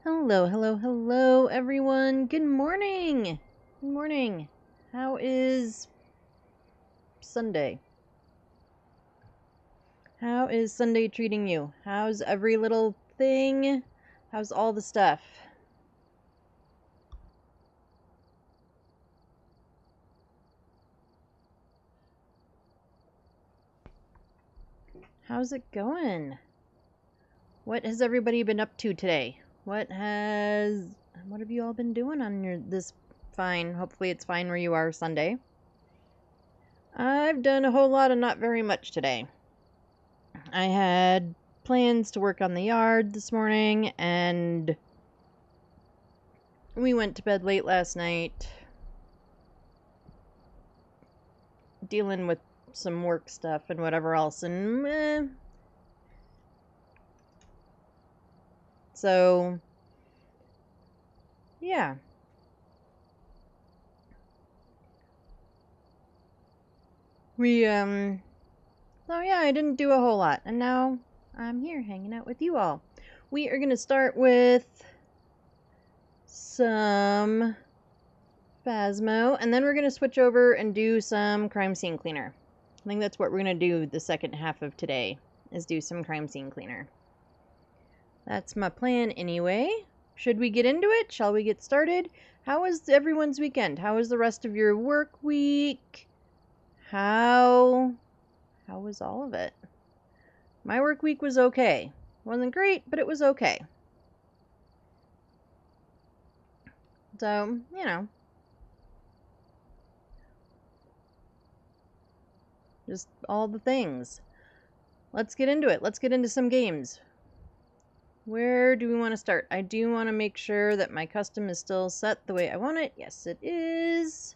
Hello, hello, hello, everyone. Good morning. Good morning. How is Sunday? How is Sunday treating you? How's every little thing? How's all the stuff? How's it going? What has everybody been up to today? What have you all been doing on this fine, hopefully it's fine where you are Sunday? I've done a whole lot of not very much today. I had plans to work on the yard this morning, and we went to bed late last night dealing with some work stuff and whatever else, and so yeah. So yeah, I didn't do a whole lot, and now I'm here hanging out with you all. We are gonna start with some Phasmo, and then we're gonna switch over and do some crime scene cleaner. I think that's what we're gonna do the second half of today, is do some crime scene cleaner. That's my plan anyway. Should we get into it? Shall we get started? How was everyone's weekend? How was the rest of your work week? How was all of it? My work week was okay. Wasn't great, but it was okay. So, just all the things. Let's get into it. Let's get into some games. Where do we want to start? I do want to make sure that my custom is still set the way I want it. Yes, it is.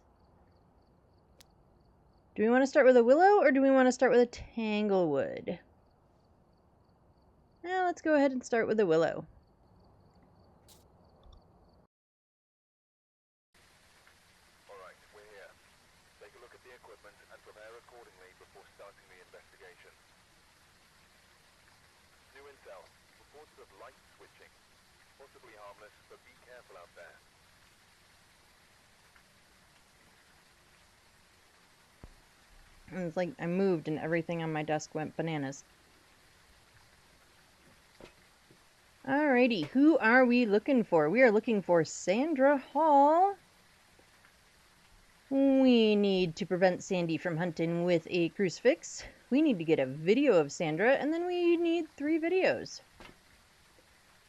Do we want to start with a willow or do we want to start with a tanglewood? Now let's go ahead and start with a willow. Alright, we're here. Take a look at the equipment and prepare accordingly before starting the investigation. New intel. Reports of light switching. Possibly harmless, but be careful out there. It's like I moved and everything on my desk went bananas. Alrighty, who are we looking for? We are looking for Sandra Hall. We need to prevent Sandy from hunting with a crucifix. We need to get a video of Sandra, and then we need 3 videos.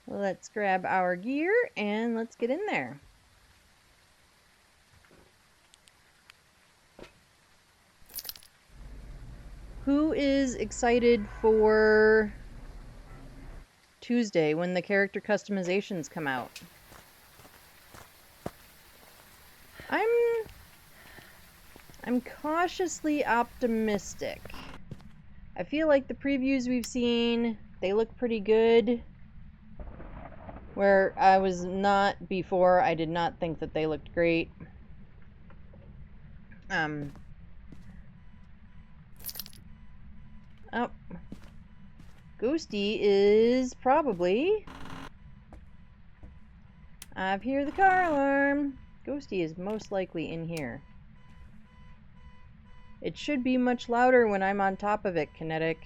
Let's grab our gear and let's get in there. Who is excited for Tuesday when the character customizations come out? I'm cautiously optimistic. I feel like the previews we've seen, they look pretty good. Where I was not before, I did not think that they looked great. Oh. Ghosty is probably... I hear the car alarm. Ghosty is most likely in here. It should be much louder when I'm on top of it, Kinetic.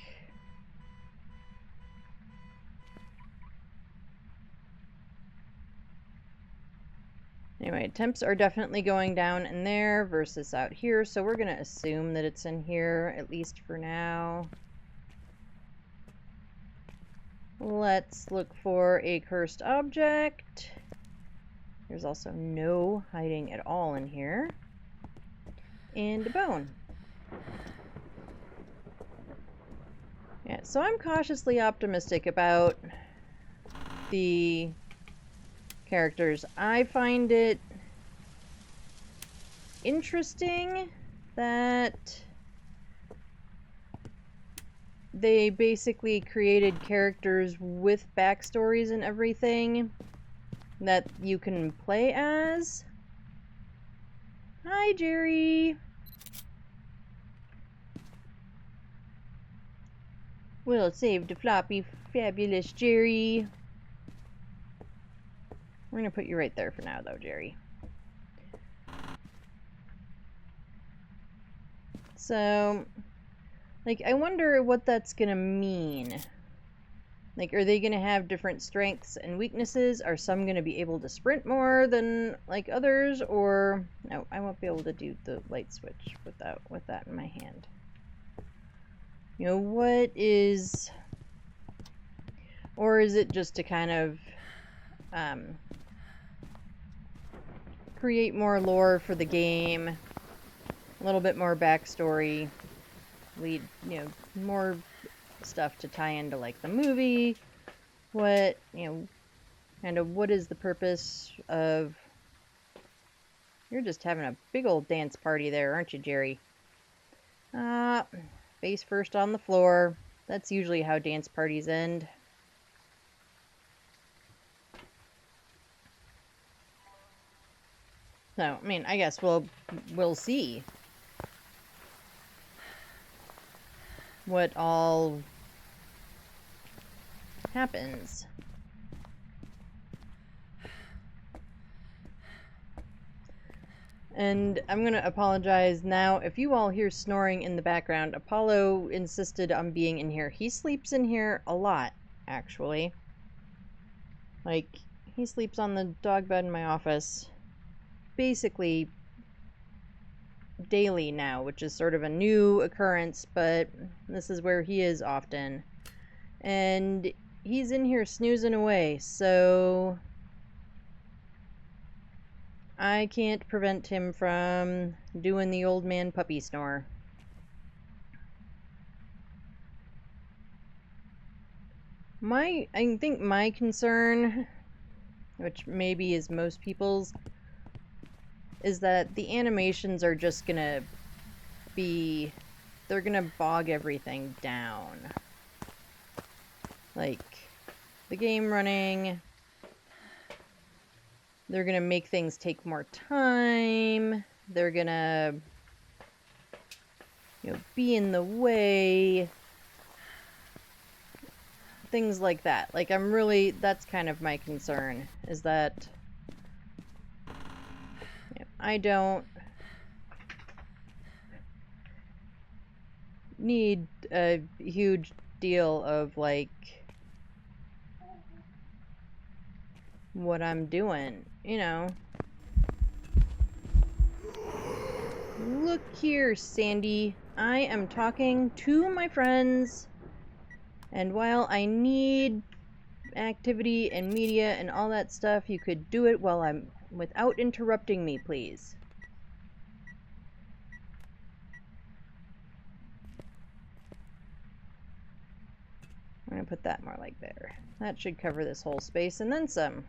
Anyway, temps are definitely going down in there versus out here, so we're going to assume that it's in here, at least for now. Let's look for a cursed object. There's also no hiding at all in here. And a bone. Yeah, so I'm cautiously optimistic about the characters. I find it interesting that they basically created characters with backstories and everything that you can play as. Hi, Jerry. We'll save the floppy, fabulous Jerry. We're gonna put you right there for now, though, Jerry. So, like, I wonder what that's gonna mean. Like, are they gonna have different strengths and weaknesses? Are some gonna be able to sprint more than, like, others? Or, no, I won't be able to do the light switch with that in my hand. You know, what is... Or is it just to kind of, create more lore for the game, a little bit more backstory, lead, you know, more stuff to tie into, like, the movie? What, you know, kind of what is the purpose of... You're just having a big old dance party there, aren't you, Jerry? Face first on the floor. That's usually how dance parties end. So, I mean, I guess we'll see what all happens. And I'm gonna apologize now if you all hear snoring in the background. Apollo insisted on being in here. He sleeps in here a lot, actually. Like, he sleeps on the dog bed in my office basically daily now, which is sort of a new occurrence, but this is where he is often. And he's in here snoozing away, so I can't prevent him from doing the old man puppy snore. I think my concern, which maybe is most people's, is that the animations are just gonna be... they're gonna bog everything down. Like, the game running, they're gonna make things take more time, they're gonna, you know, be in the way, things like that. Like, that's kind of my concern, is that, you know, I don't need a huge deal of, like, what I'm doing, you know. Look here, Sandy. I am talking to my friends, and while I need activity and media and all that stuff, you could do it while I'm without interrupting me, please. I'm gonna put that more like there. That should cover this whole space and then some.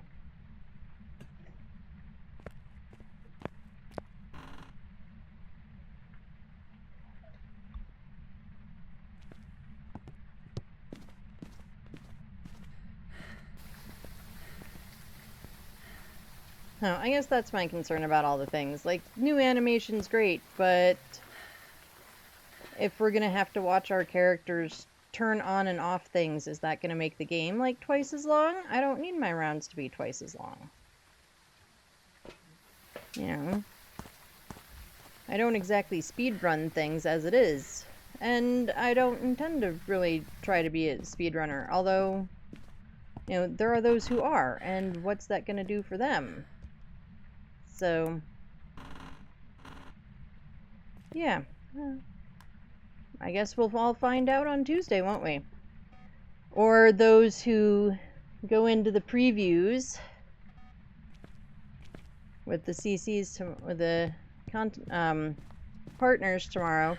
No, I guess that's my concern about all the things. Like, new animation's great, but if we're gonna have to watch our characters turn on and off things, is that gonna make the game, like, twice as long? I don't need my rounds to be twice as long. You know? I don't exactly speedrun things as it is. And I don't intend to really try to be a speedrunner, although, you know, there are those who are, and what's that gonna do for them? So, yeah. I guess we'll all find out on Tuesday, won't we? Or those who go into the previews with the CCs, with the partners tomorrow.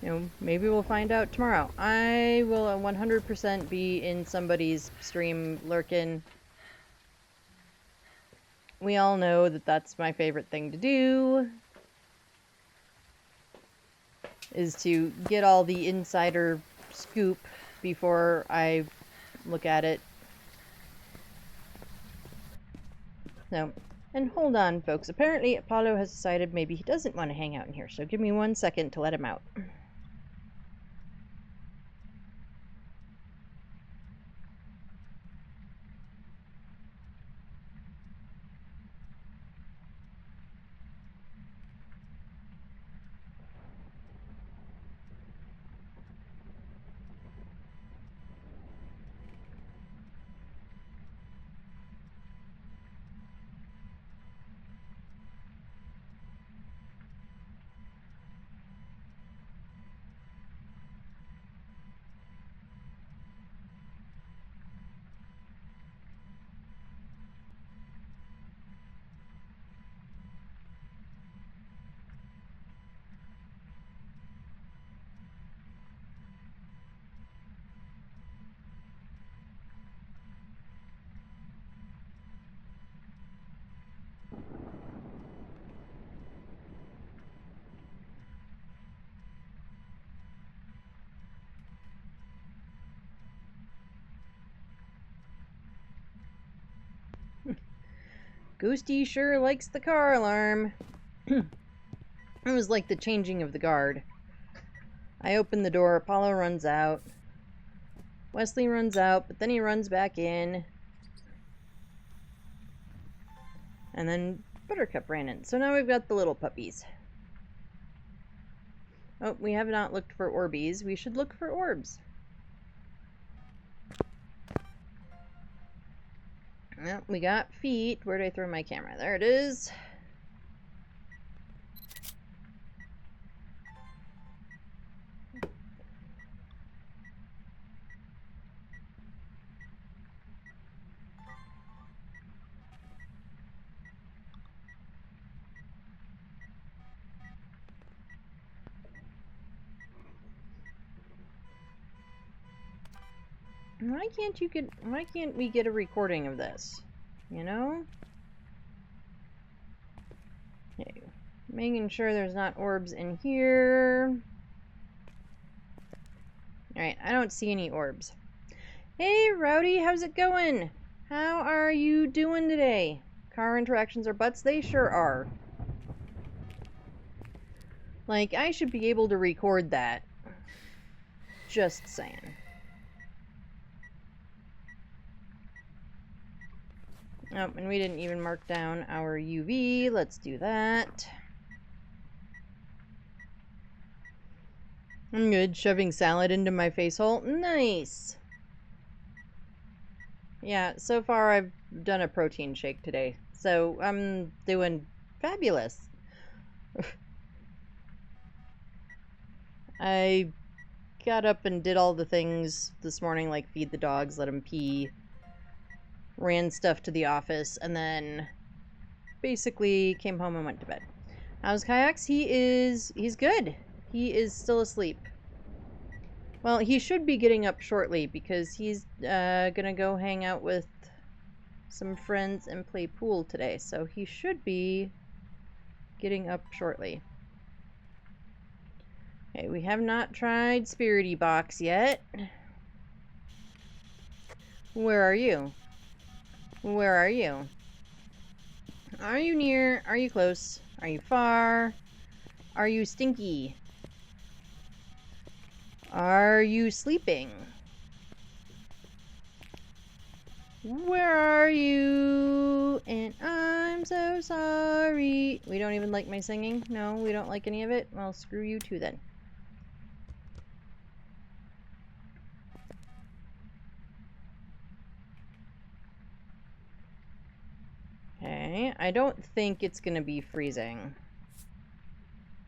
You know, maybe we'll find out tomorrow. I will 100% be in somebody's stream lurking. We all know that that's my favorite thing to do, is to get all the insider scoop before I look at it. So, and hold on, folks. Apparently, Apollo has decided maybe he doesn't want to hang out in here, so give me 1 second to let him out. Ghosty sure likes the car alarm. It was like the changing of the guard. I open the door, Apollo runs out. Wesley runs out, but then he runs back in. And then Buttercup ran in. So now we've got the little puppies. Oh, we have not looked for Orbeez. We should look for orbs. Well, we got feet. Where did I throw my camera? There it is. Why can't we get a recording of this? You know? Okay. Making sure there's not orbs in here. Alright, I don't see any orbs. Hey, Rowdy, how's it going? How are you doing today? Car interactions are butts? They sure are. Like, I should be able to record that. Just saying. Oh, and we didn't even mark down our UV. Let's do that. I'm good. Shoving salad into my face hole. Nice. Yeah, so far I've done a protein shake today. So I'm doing fabulous. I got up and did all the things this morning, like feed the dogs, let them pee, ran stuff to the office, and then basically came home and went to bed. How's Kayaks? He's good. He is still asleep. Well, he should be getting up shortly because he's gonna go hang out with some friends and play pool today. So he should be getting up shortly. Okay, we have not tried Spirity Box yet. Where are you? Where are you? Are you near? Are you close? Are you far? Are you stinky? Are you sleeping? Where are you? And I'm so sorry. We don't even like my singing? No, we don't like any of it? Well, screw you too then. Okay, I don't think it's gonna be freezing.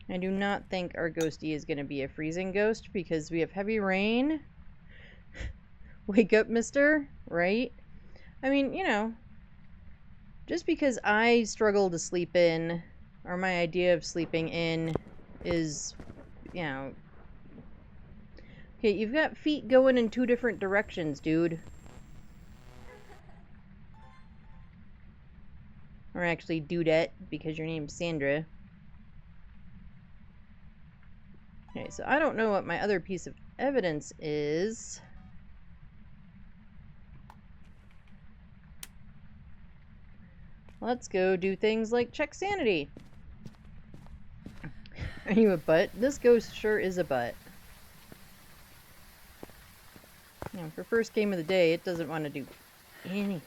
I do not think our ghosty is gonna be a freezing ghost because we have heavy rain. Wake up, mister, right? I mean, you know, just because I struggle to sleep in, or my idea of sleeping in is, you know... Okay, you've got feet going in 2 different directions, dude. Or actually, dudette, because your name's Sandra. Okay, so I don't know what my other piece of evidence is. Let's go do things like check sanity. Are you a butt? This ghost sure is a butt. You know, for first game of the day, it doesn't want to do anything.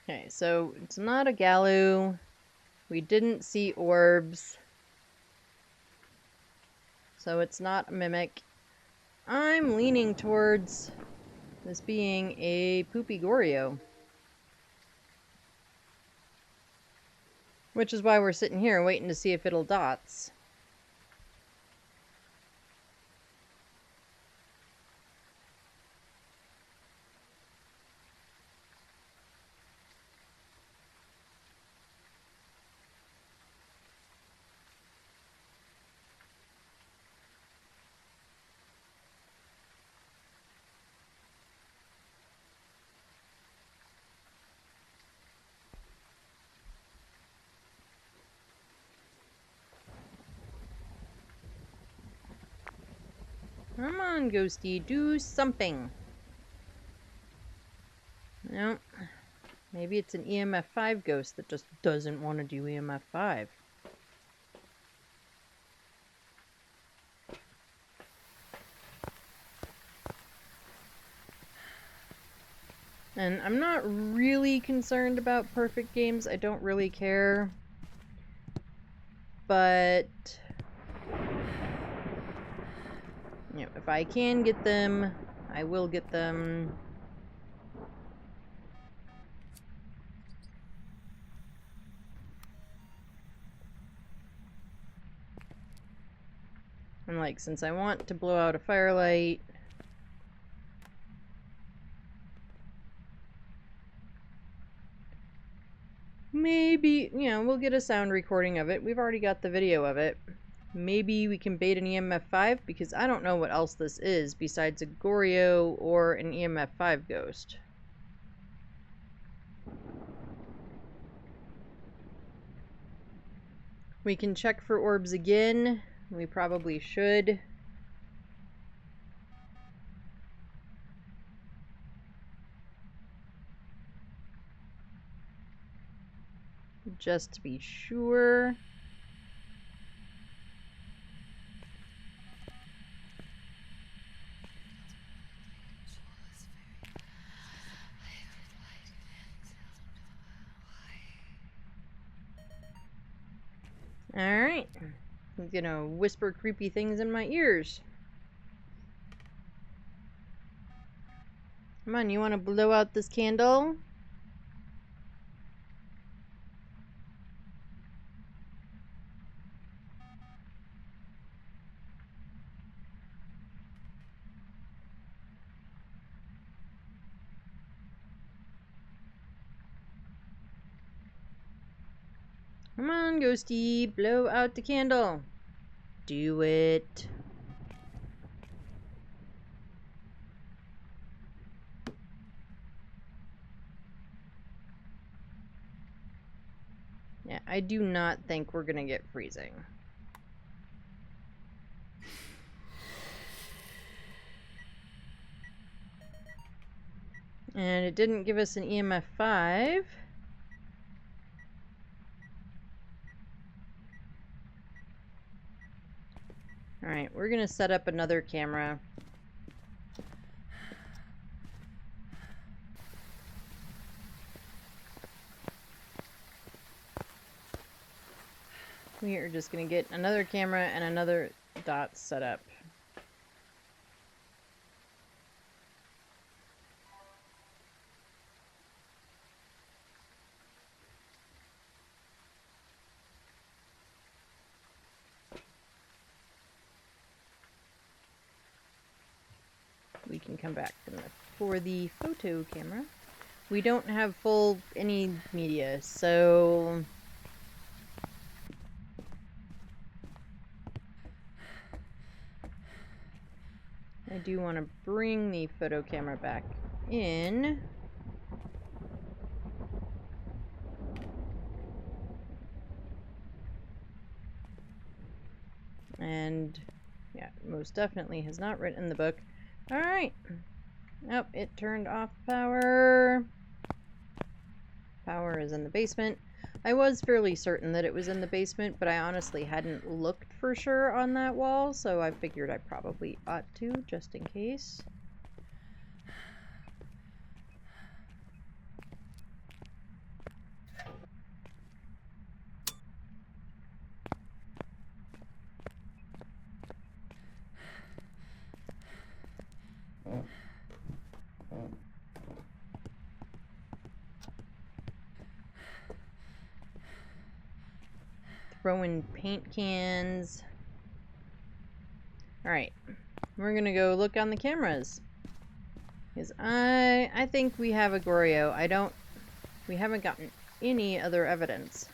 Okay, so it's not a Galu. We didn't see orbs. So it's not a mimic. I'm leaning towards this being a Poopy Goryo. Which is why we're sitting here waiting to see if it'll dots. Come on, Ghosty, do something. No. Maybe it's an EMF 5 ghost that just doesn't want to do EMF 5. And I'm not really concerned about perfect games. I don't really care. But you know, if I can get them, I will get them. And like, since I want to blow out a firelight, maybe, you know, we'll get a sound recording of it. We've already got the video of it. Maybe we can bait an EMF 5, because I don't know what else this is besides a Goryo or an EMF 5 ghost. We can check for orbs again. We probably should. Just to be sure. Alright. I'm gonna whisper creepy things in my ears. Come on, you wanna blow out this candle? Come on, Ghosty, blow out the candle. Do it. Yeah, I do not think we're gonna get freezing. And it didn't give us an EMF 5. Alright, we're gonna set up another camera. We are just gonna get another camera and another dot set up. We can come back for the photo camera. We don't have full any media, so I do want to bring the photo camera back in. And yeah, most definitely has not written the book. Alright. Oh, it turned off power. Power is in the basement. I was fairly certain that it was in the basement, but I honestly hadn't looked for sure on that wall, so I figured I probably ought to, just in case. Throwing paint cans. Alright. We're gonna go look on the cameras. Because I think we have a Goryo. We haven't gotten any other evidence.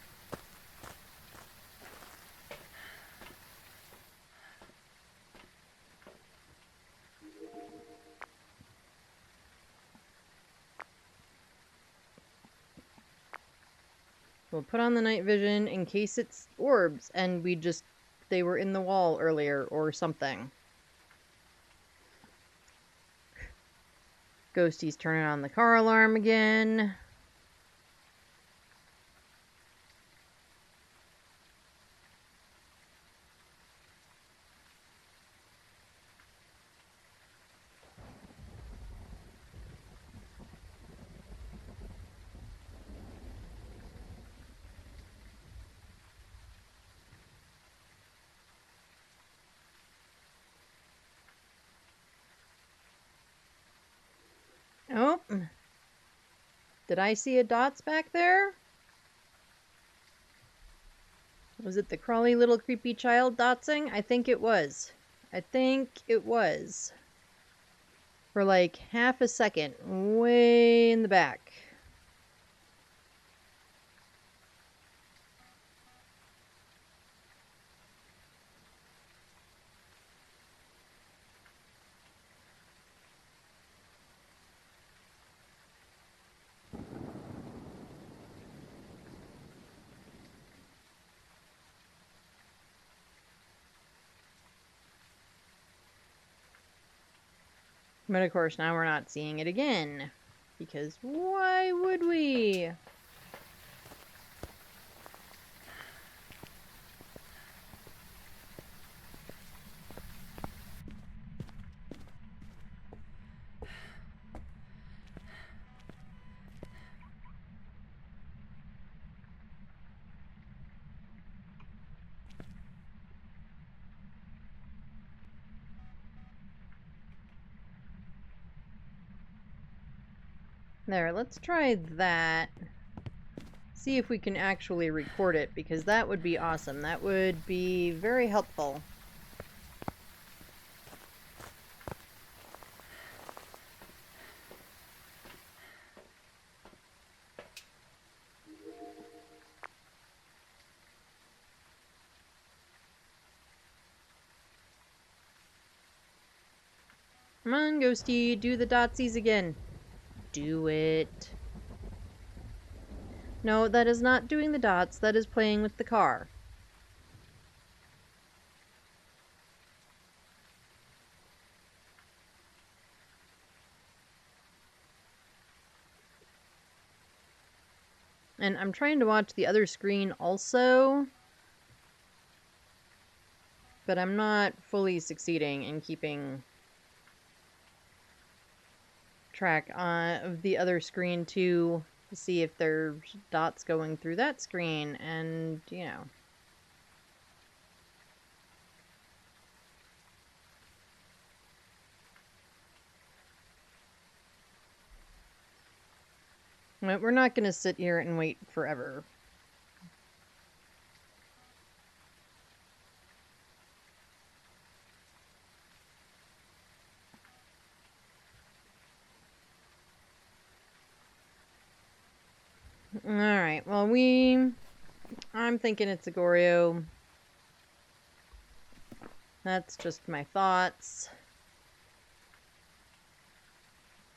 We'll put on the night vision in case it's orbs and they were in the wall earlier or something. Ghosty's turning on the car alarm again. Oh, did I see a dots back there? Was it the crawly little creepy child dotsing? I think it was. I think it was. For like half a second, way in the back. But of course, now we're not seeing it again. Because why would we? There, let's try that. See if we can actually record it, because that would be awesome. That would be very helpful. Come on, Ghosty, do the dotsies again. Do it. No, that is not doing the dots. That is playing with the car. And I'm trying to watch the other screen also, but I'm not fully succeeding in keeping track of the other screen too, to see if there's dots going through that screen, and you know. But we're not going to sit here and wait forever. Alright, well I'm thinking it's a Goryo. That's just my thoughts.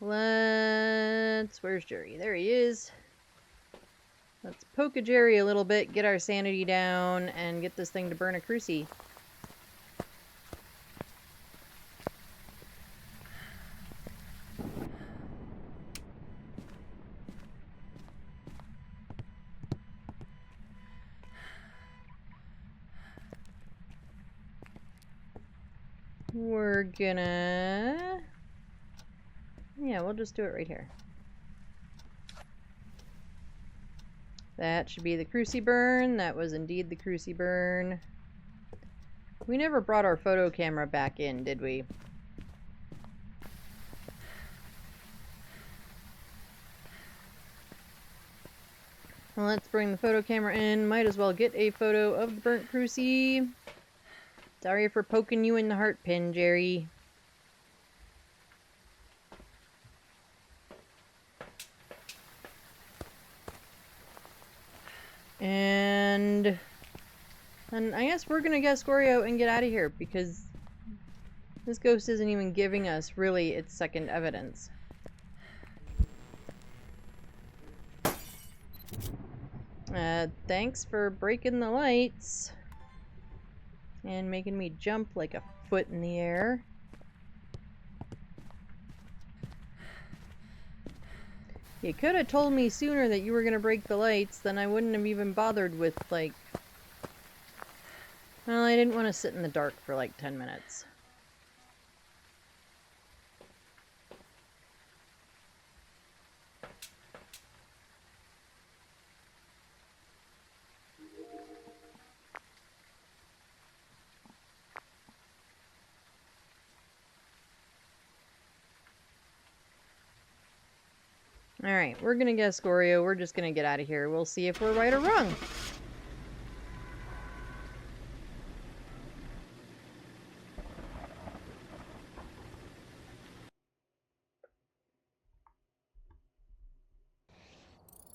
Where's Jerry? There he is. Let's poke a Jerry a little bit, get our sanity down, and get this thing to burn a cruci. We're gonna... yeah, we'll just do it right here. That should be the cruci burn. That was indeed the cruci burn. We never brought our photo camera back in, did we? Well, let's bring the photo camera in. Might as well get a photo of the burnt cruci. Sorry for poking you in the heart pin, Jerry. And I guess we're gonna get Scorio and get out of here, because this ghost isn't even giving us really its second evidence. Thanks for breaking the lights and making me jump like a foot in the air. You could have told me sooner that you were gonna break the lights, then I wouldn't have even bothered with, like... Well, I didn't want to sit in the dark for like 10 minutes. Alright, we're gonna guess Scorio. We're just gonna get out of here. We'll see if we're right or wrong.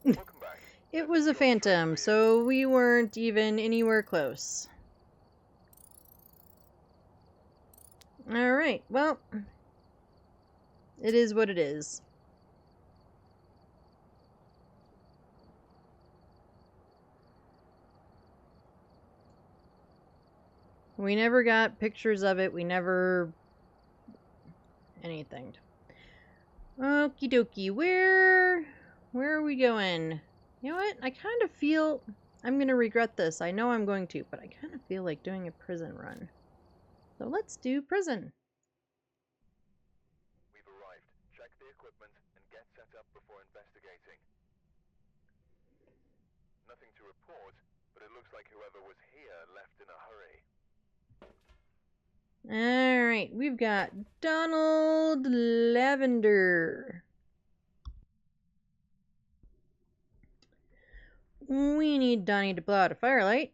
Welcome back. It was a phantom, so we weren't even anywhere close. Alright, well, it is what it is. We never got pictures of it. We never... anything. Okie dokie. Where are we going? You know what? I kind of feel I'm going to regret this. I know I'm going to, but I kind of feel like doing a prison run. So let's do prison. We've arrived. Check the equipment and get set up before investigating. Nothing to report, but it looks like whoever was here left in a hurry. Alright, we've got Donald Lavender. We need Donnie to blow out a firelight.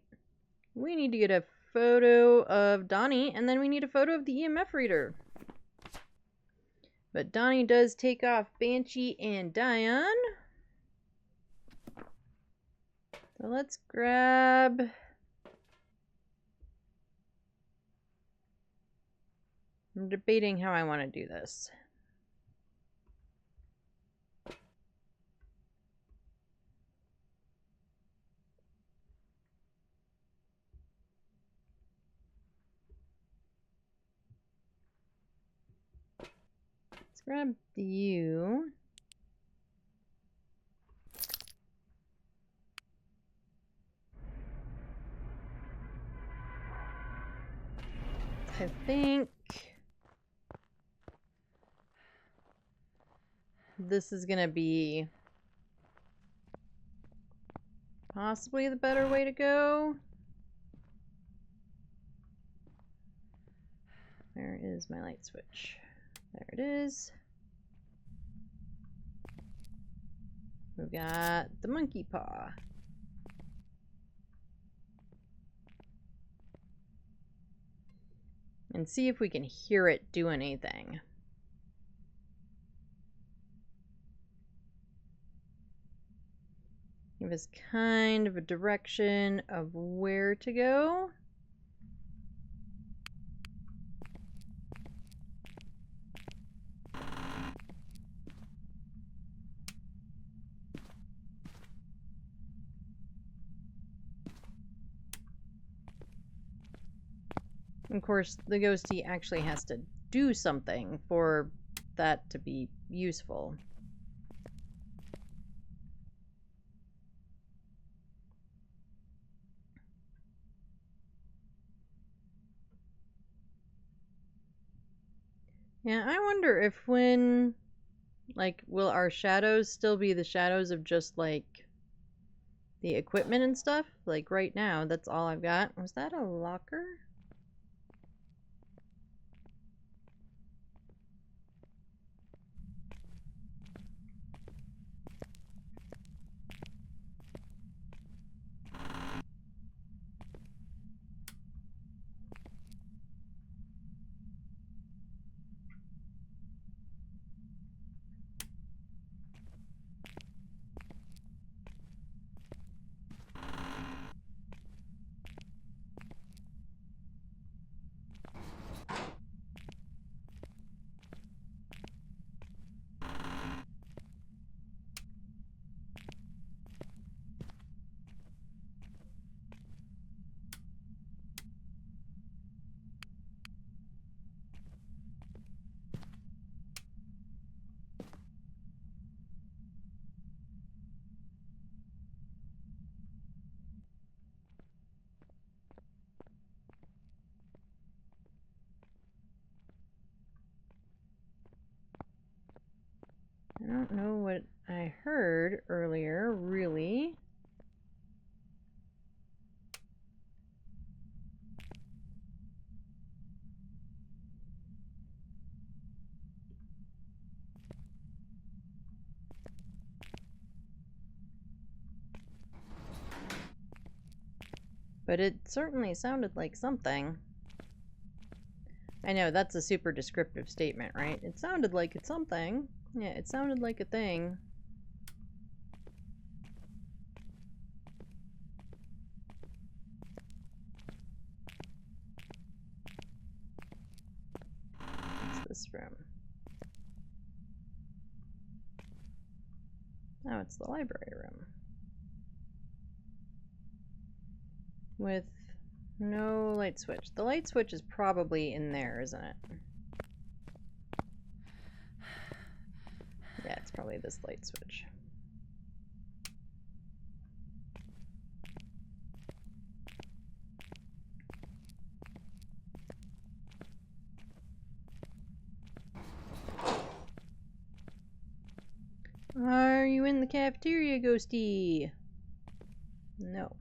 We need to get a photo of Donnie, and then we need a photo of the EMF reader. But Donnie does take off Banshee and Dion. So let's grab... I'm debating how I want to do this. Let's grab you. I think this is gonna be possibly the better way to go. Where is my light switch? There it is. We've got the monkey paw. And see if we can hear it do anything. Give us kind of a direction of where to go. Of course, the ghostie actually has to do something for that to be useful. Yeah, I wonder if when, like, will our shadows still be the shadows of just, like, the equipment and stuff? Like, right now, that's all I've got. Was that a locker? don't know what I heard earlier, really. But it certainly sounded like something. I know, that's a super descriptive statement, right? It sounded like it's something. Yeah, it sounded like a thing. What's this room? Oh, it's the library room. With no light switch. The light switch is probably in there, isn't it? Yeah, it's probably this light switch. Are you in the cafeteria, Ghosty? No.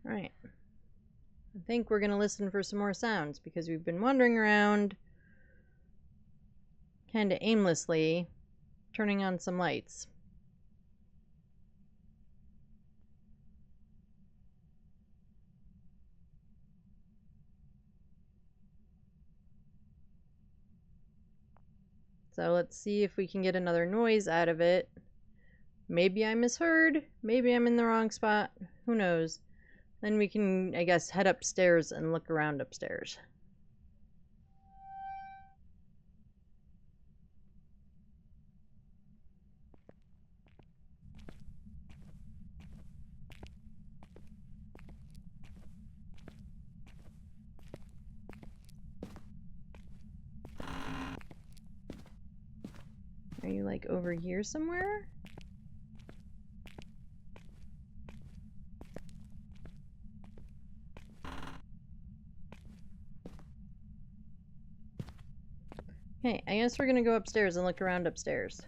Alright. I think we're gonna listen for some more sounds because we've been wandering around kinda aimlessly, turning on some lights. So let's see if we can get another noise out of it. Maybe I misheard. Maybe I'm in the wrong spot. Who knows? Then we can, I guess, head upstairs and look around upstairs. Are you like over here somewhere? Okay, I guess we're gonna go upstairs and look around upstairs.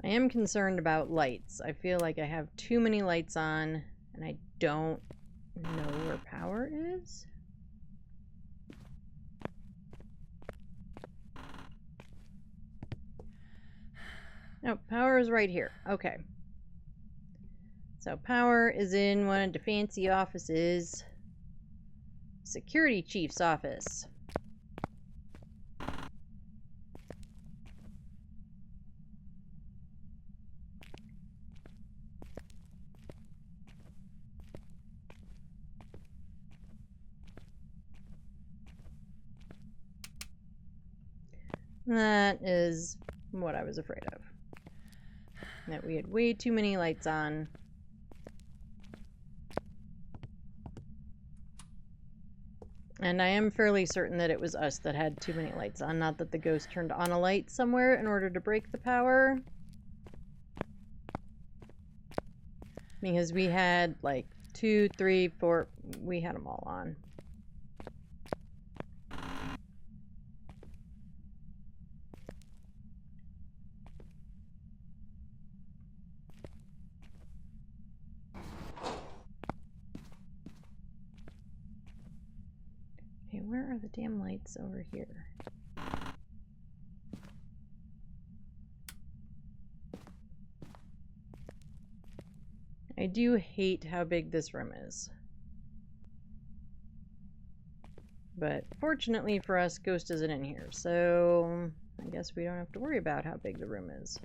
I am concerned about lights. I feel like I have too many lights on, and I don't know where power is. Oh, power is right here. Okay. So power is in one of the fancy offices. Security chief's office. That is what I was afraid of. That we had way too many lights on. And I am fairly certain that it was us that had too many lights on, not that the ghost turned on a light somewhere in order to break the power. Because we had like 2, 3, 4, we had them all on. Okay, where are the damn lights over here? I do hate how big this room is. But fortunately for us, Ghost isn't in here, so I guess we don't have to worry about how big the room is.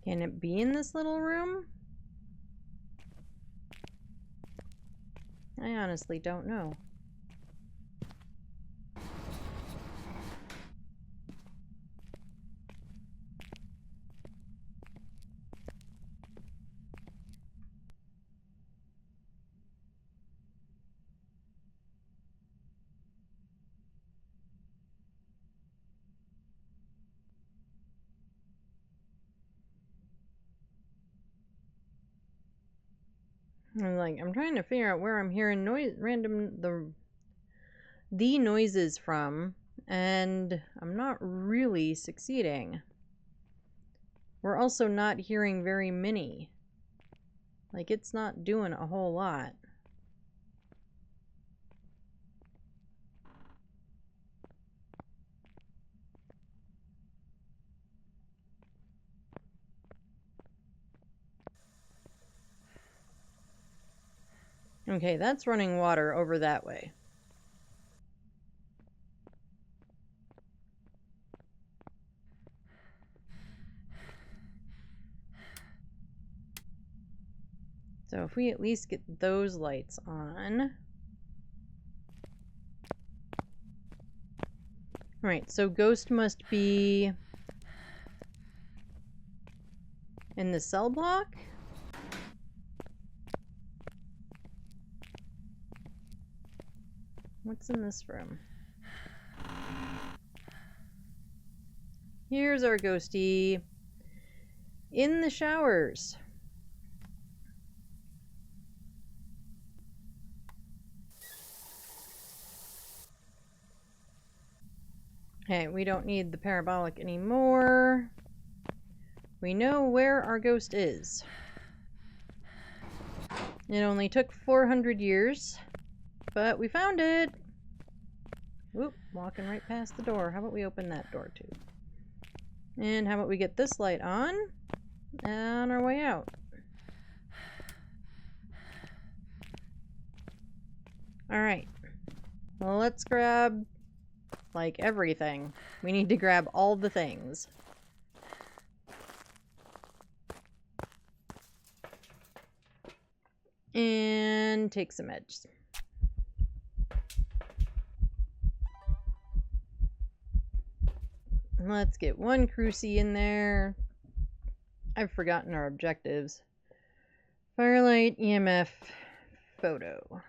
Can it be in this little room? I honestly don't know. I'm trying to figure out where I'm hearing the noises from, and I'm not really succeeding. We're also not hearing very many. Like, it's not doing a whole lot. Okay, that's running water over that way. So if we at least get those lights on. Right, so Ghost must be in the cell block? What's in this room? Here's our ghosty in the showers. Okay, we don't need the parabolic anymore. We know where our ghost is. It only took 400 years, but we found it. Whoop, walking right past the door. How about we open that door too? And how about we get this light on our way out? Alright. Well, let's grab, like, everything. We need to grab all the things. And take some meds. Let's get one crucie in there. I've forgotten our objectives. Firelight, EMF, photo.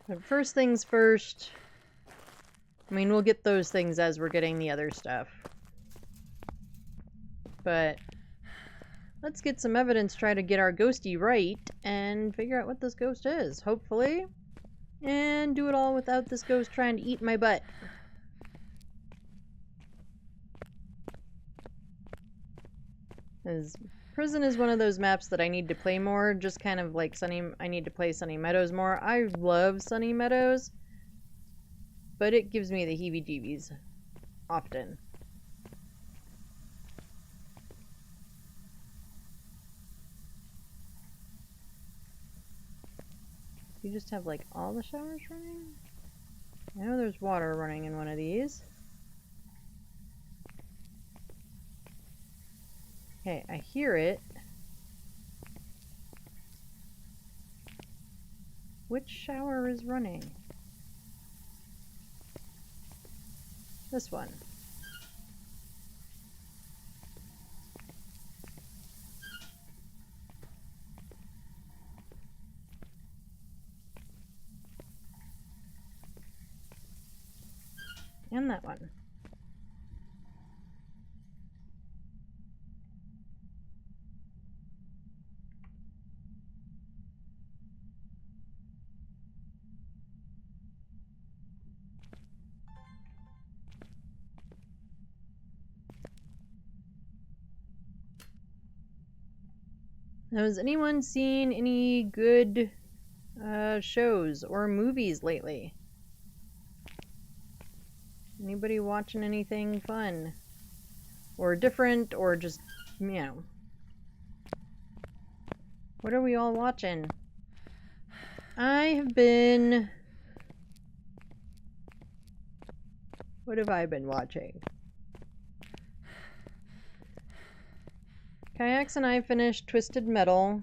But first things first. I mean, we'll get those things as we're getting the other stuff. But let's get some evidence, try to get our ghosty right, and figure out what this ghost is, hopefully. And do it all without this ghost trying to eat my butt. As Prison is one of those maps that I need to play more, just kind of like I need to play Sunny Meadows more. I love Sunny Meadows, but it gives me the heebie-jeebies often. You just have like all the showers running? I know there's water running in one of these. Okay, I hear it. Which shower is running? This one. And that one. Now, has anyone seen any good shows or movies lately? Anybody watching anything fun? Or different, or just, you know. What are we all watching? I have been... What have I been watching? Kayaks and I finished Twisted Metal.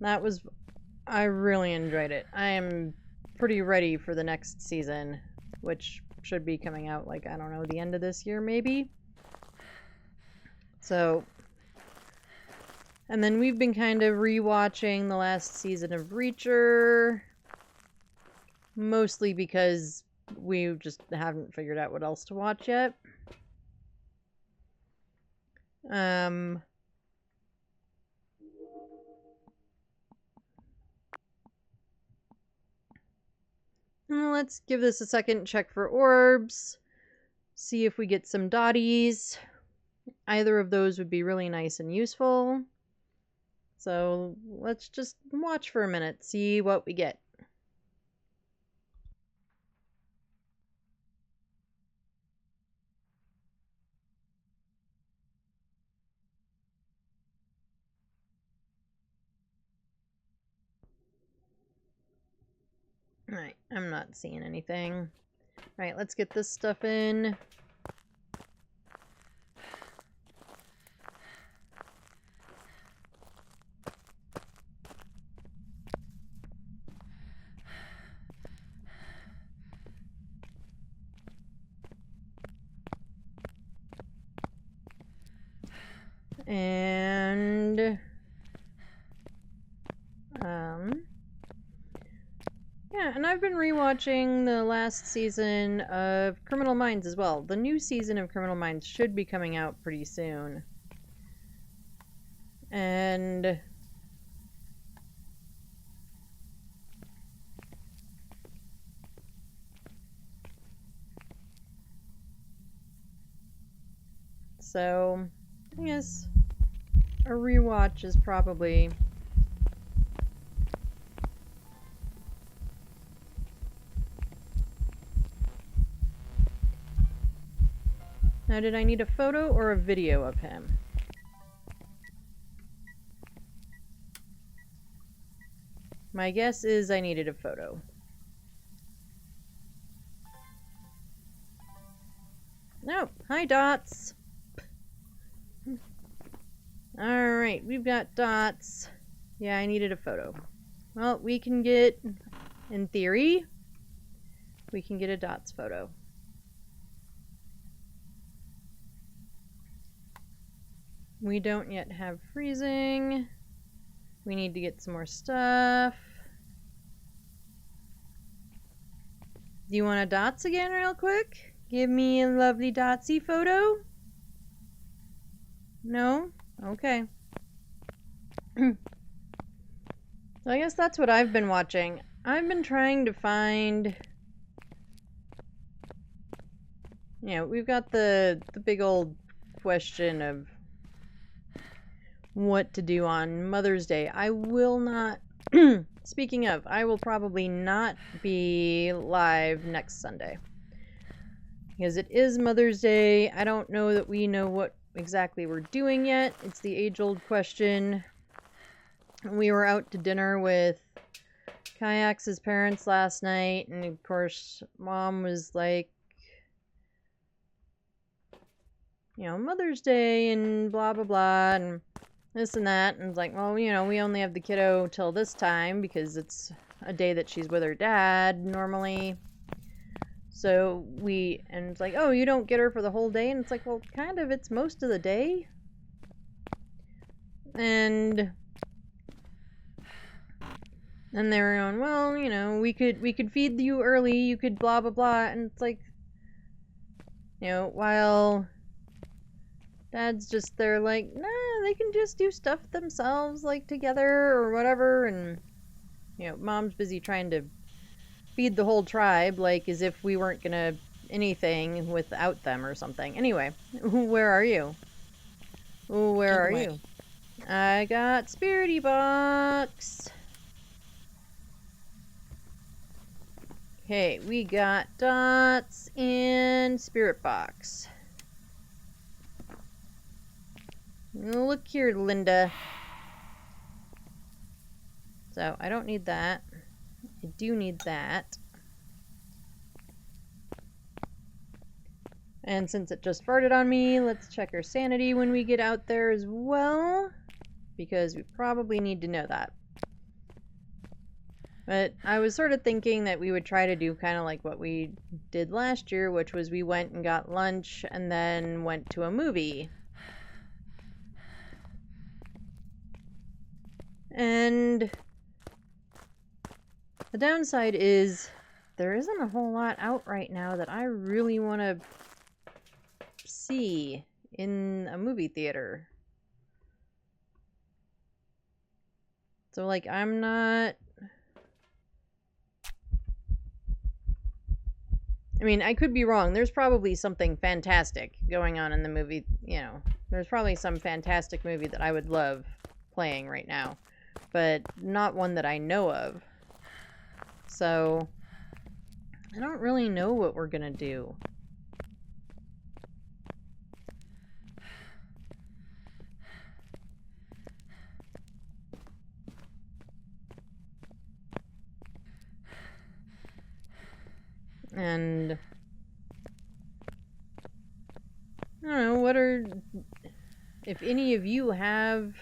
I really enjoyed it. I am pretty ready for the next season, which should be coming out, like, I don't know, the end of this year, maybe? So, and then we've been kind of rewatching the last season of Reacher, mostly because we just haven't figured out what else to watch yet. Let's give this a second, check for orbs, see if we get some dotties. Either of those would be really nice and useful. So let's just watch for a minute, see what we get. Alright, I'm not seeing anything. Alright, let's get this stuff in. And yeah, and I've been rewatching the last season of Criminal Minds as well. The new season of Criminal Minds should be coming out pretty soon. And so I guess a rewatch is probably Now, did I need a photo or a video of him? My guess is I needed a photo. Nope. Hi, Dots. Alright, we've got Dots. Yeah, I needed a photo. Well, we can get, in theory, we can get a Dots photo. We don't yet have freezing. We need to get some more stuff. Do you want a Dots again real quick? Give me a lovely Dotsy photo? No? Okay. So I guess that's what I've been watching. I've been trying to find... You know, we've got the big old question of what to do on Mother's Day. I will not... Speaking of, I will probably not be live next Sunday. Because it is Mother's Day. I don't know that we know what exactly we're doing yet. It's the age-old question. We were out to dinner with Kayaks' parents last night, and of course, Mom was like, you know, Mother's Day and blah blah blah and this and that, and it's like, well, you know, we only have the kiddo till this time because it's a day that she's with her dad normally. So and it's like, oh, you don't get her for the whole day? And it's like, well, kind of, it's most of the day. And they were going, well, you know, we could feed you early, you could blah blah blah, and it's like, you know, while Dad's just there like, nah, they can just do stuff themselves, like together or whatever, and you know, Mom's busy trying to feed the whole tribe, like as if we weren't gonna anything without them or something. Anyway, where are you? Where are you? I got Spirity Box. Okay, we got Dots and Spirit Box. Look here, Linda. So, I don't need that. I do need that. And since it just farted on me, let's check our sanity when we get out there as well, because we probably need to know that. But I was sort of thinking that we would try to do kind of like what we did last year, which was we went and got lunch and then went to a movie. And the downside is there isn't a whole lot out right now that I really want to see in a movie theater. So, like, I'm not... I mean, I could be wrong. There's probably something fantastic going on in the movie, you know. There's probably some fantastic movie that I would love playing right now, but not one that I know of. So, I don't really know what we're gonna do. And I don't know, what are... If any of you have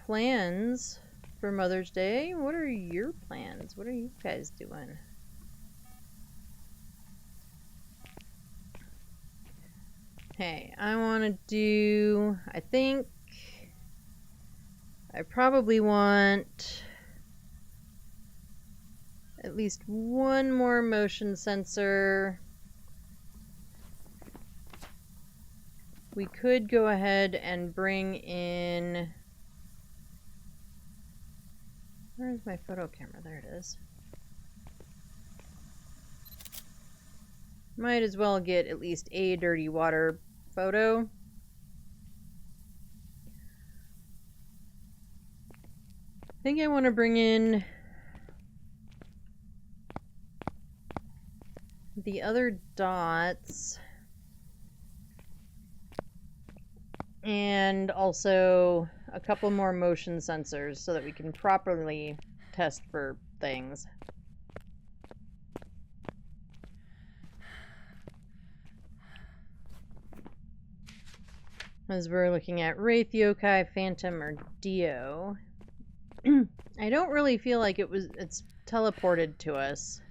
plans for Mother's Day, what are your plans? What are you guys doing? Hey, I want to do... I think I probably want at least one more motion sensor. We could go ahead and bring in... Where's my photo camera? There it is. Might as well get at least a dirty water photo. I think I want to bring in the other dots. And also a couple more motion sensors so that we can properly test for things. As we're looking at Wraith, Yokai, Phantom, or Dio. I don't really feel like it's teleported to us.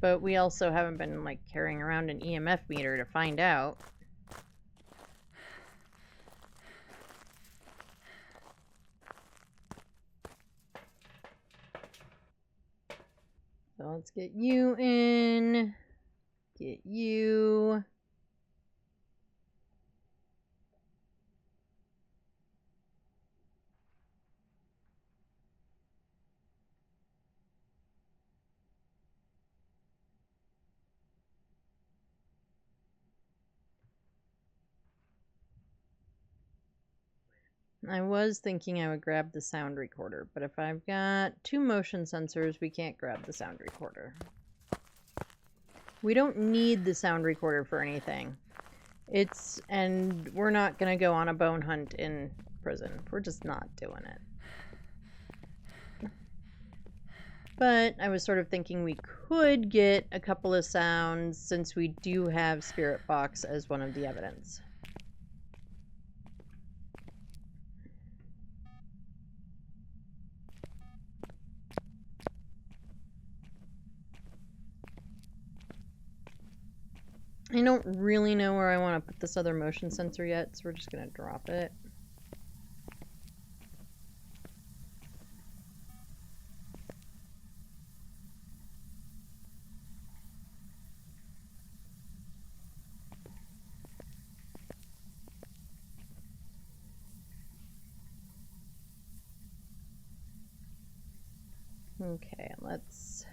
But we also haven't been like carrying around an EMF meter to find out. So let's get you in. Get you. I was thinking I would grab the sound recorder, but if I've got two motion sensors, we can't grab the sound recorder. We don't need the sound recorder for anything. And we're not gonna go on a bone hunt in prison. We're just not doing it. But I was sort of thinking we could get a couple of sounds since we do have Spirit Box as one of the evidence. I don't really know where I want to put this other motion sensor yet, so we're just going to drop it. Okay, let's...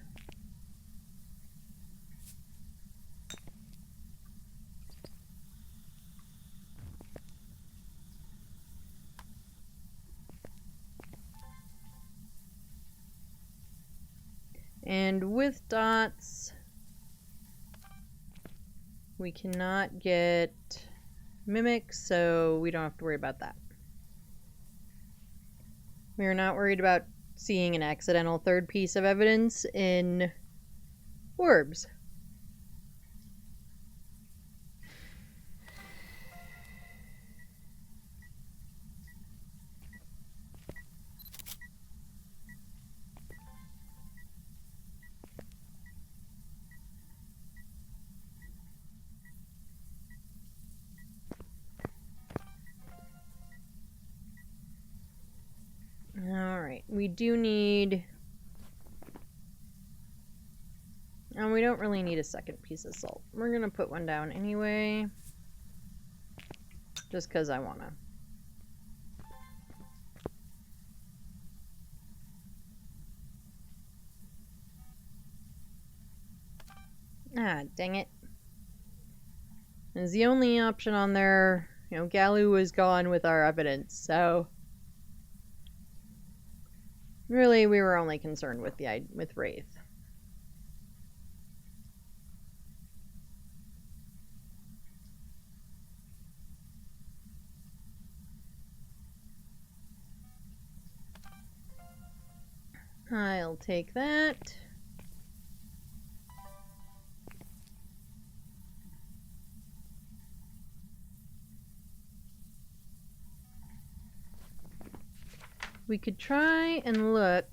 And with dots, we cannot get mimic, so we don't have to worry about that. We are not worried about seeing an accidental third piece of evidence in orbs. we do need... And we don't really need a second piece of salt. We're gonna put one down anyway. Just because I wanna. Ah, dang it. It's the only option on there. You know, Galu was gone with our evidence, so... Really, we were only concerned with with Wraith. I'll take that. We could try and look.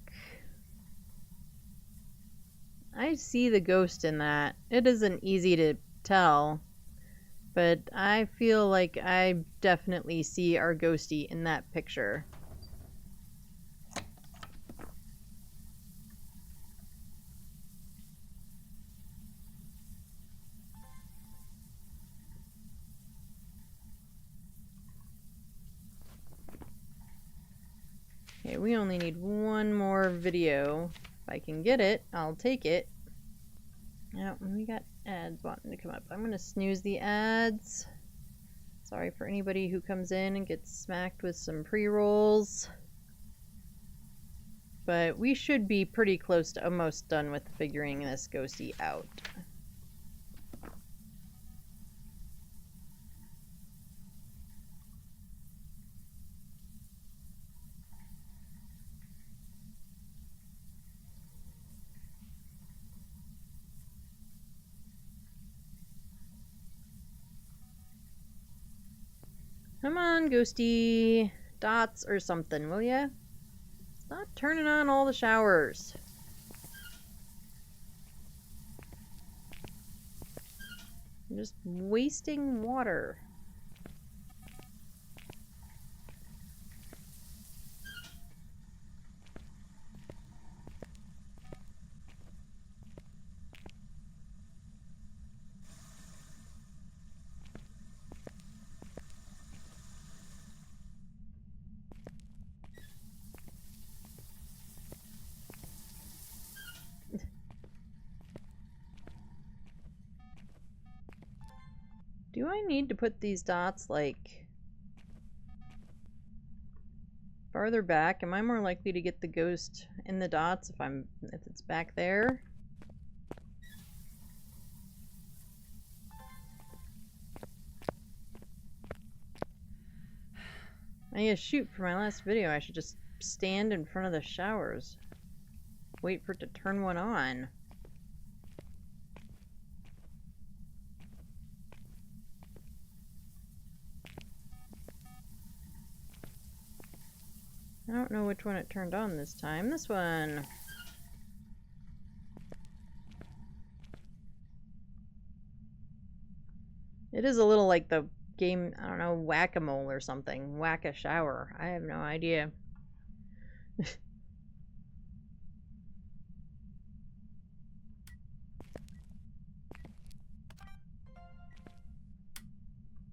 I see the ghost in that. It isn't easy to tell, but I feel like I definitely see our ghostie in that picture. Okay, we only need one more video. If I can get it, I'll take it. Now, we got ads wanting to come up. I'm going to snooze the ads. Sorry for anybody who comes in and gets smacked with some pre-rolls. But we should be pretty close to almost done with figuring this ghostie out. Come on, ghostie. Dots or something, will ya? Stop turning on all the showers. You're just wasting water. Do I need to put these dots, like, farther back? Am I more likely to get the ghost in the dots if it's back there? I guess, shoot, for my last video I should just stand in front of the showers. Wait for it to turn one on. I don't know which one it turned on this time. This one. It is a little like the game, I don't know, whack-a-mole or something. Whack a shower. I have no idea.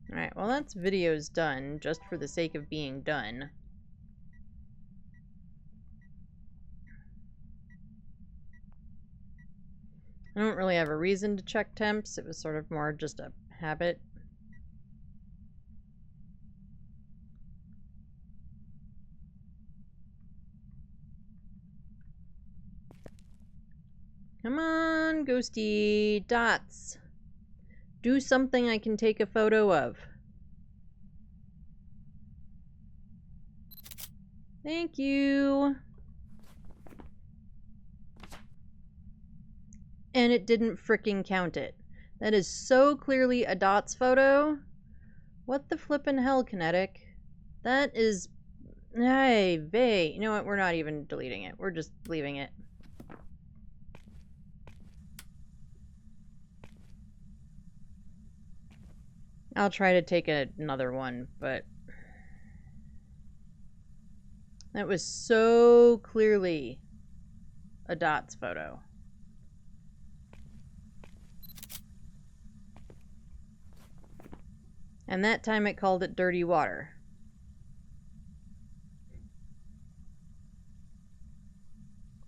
Alright, well that's video's done, just for the sake of being done. I don't really have a reason to check temps. It was sort of more just a habit. Come on, ghosty dots. Do something I can take a photo of. Thank you. And it didn't fricking count it. That is so clearly a dots photo. What the flippin' hell, Kinetic? That is... Hey, vey. You know what? We're not even deleting it. We're just leaving it. I'll try to take another one, but... That was so clearly a dots photo. And that time it called it dirty water.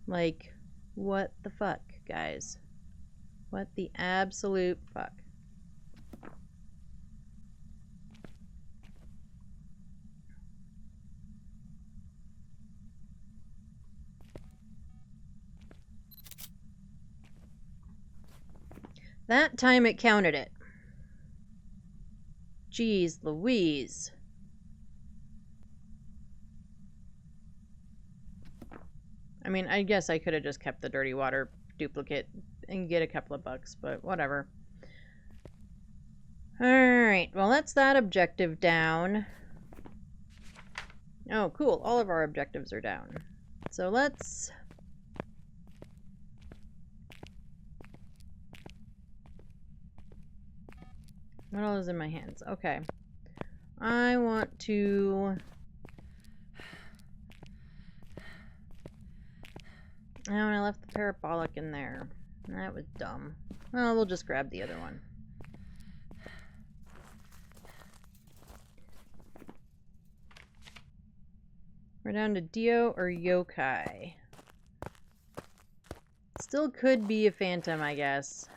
Like, what the fuck, guys? What the absolute fuck? That time it counted it. Jeez Louise. I mean, I guess I could have just kept the dirty water duplicate and get a couple of bucks, but whatever. Alright, well, that's that objective down. Oh, cool. All of our objectives are down. So let's... What all is in my hands? Okay. I want to... Oh, and I left the parabolic in there. That was dumb. Well, we'll just grab the other one. We're down to Dio or Yokai. Still could be a phantom, I guess.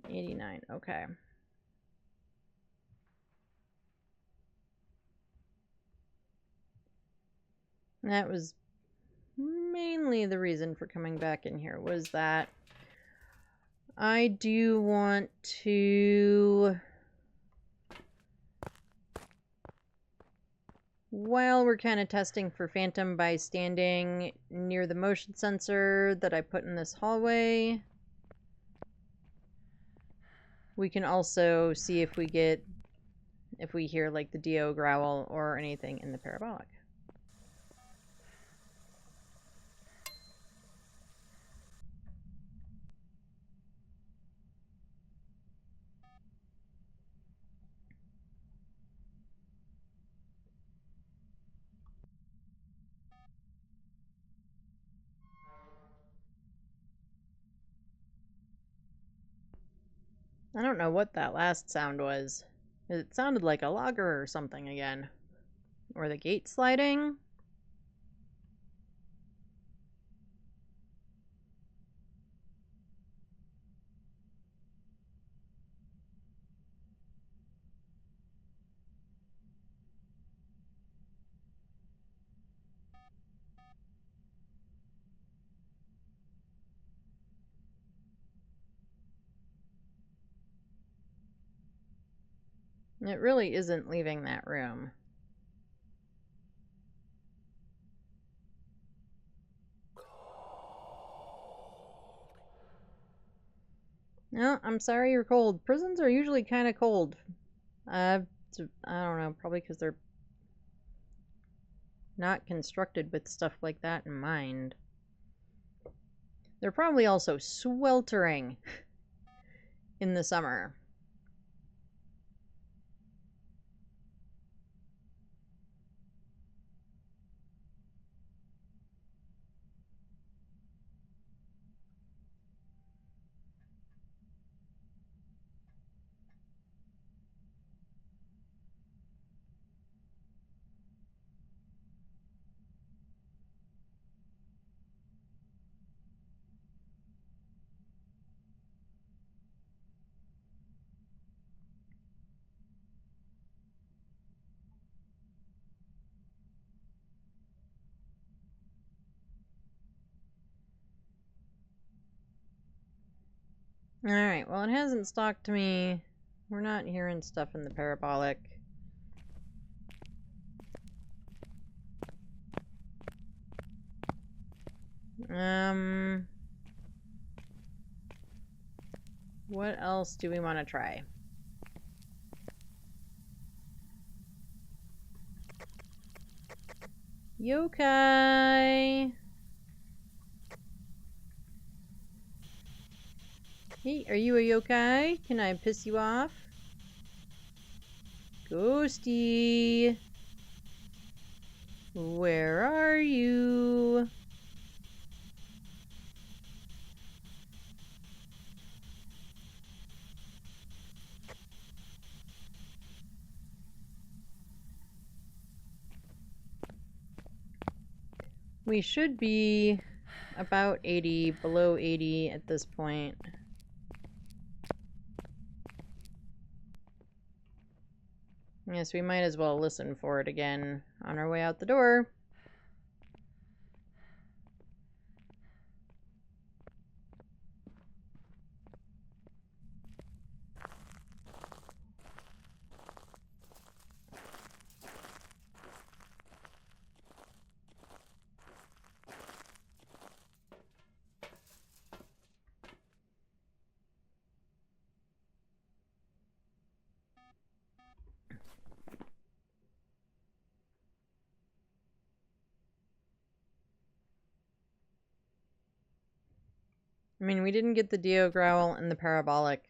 $89, okay. That was mainly the reason for coming back in here, was that I do want to... While we're kind of testing for phantom by standing near the motion sensor that I put in this hallway, we can also see if we hear like the Dio growl or anything in the parabolic. I don't know what that last sound was. It sounded like a logger or something again. Or the gate sliding. It really isn't leaving that room. No, I'm sorry you're cold. Prisons are usually kind of cold. I don't know, probably because they're not constructed with stuff like that in mind. They're probably also sweltering in the summer. Alright, well, it hasn't stalked me. We're not hearing stuff in the parabolic. What else do we want to try? Yokai! Hey, are you a yokai? Can I piss you off? Ghosty. Where are you? We should be about 80, below 80 at this point. Yes, we might as well listen for it again on our way out the door. I mean, we didn't get the Dio Growl and the Parabolic,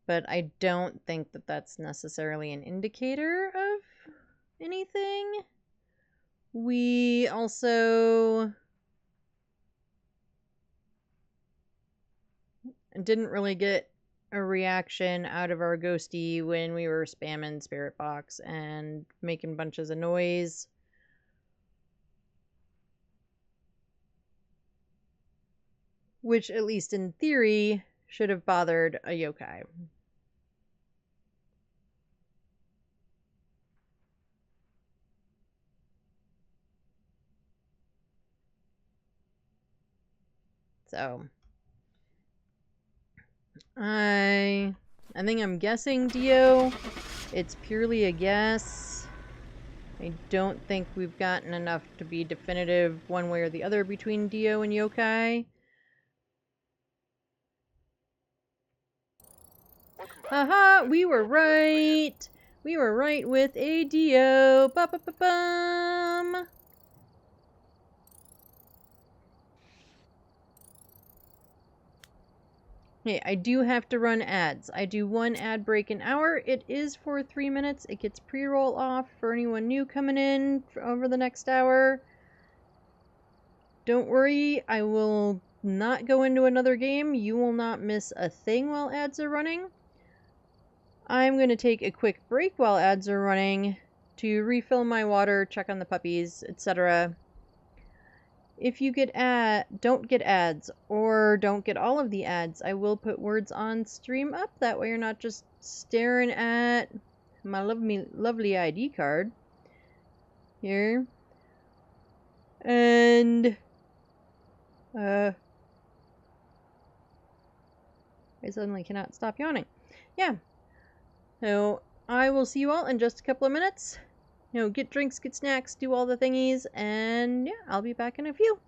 but I don't think that that's necessarily an indicator of anything. We also didn't really get a reaction out of our ghosty when we were spamming Spirit Box and making bunches of noise. Which, at least in theory, should have bothered a yokai. So, I think I'm guessing Dio. It's purely a guess. I don't think we've gotten enough to be definitive one way or the other between Dio and yokai. Haha, we were right. We were right with a Dio. Ba-ba-ba-bum. Hey, I do have to run ads. I do one ad break an hour. It is for 3 minutes. It gets pre-roll off for anyone new coming in over the next hour. Don't worry, I will not go into another game. You will not miss a thing while ads are running. I'm going to take a quick break while ads are running to refill my water, check on the puppies, etc. If you don't get ads, or don't get all of the ads, I will put words on stream up. That way you're not just staring at my lovely ID card here. And I suddenly cannot stop yawning. Yeah. So I will see you all in just a couple of minutes. Get drinks, get snacks, do all the thingies, and yeah, I'll be back in a few.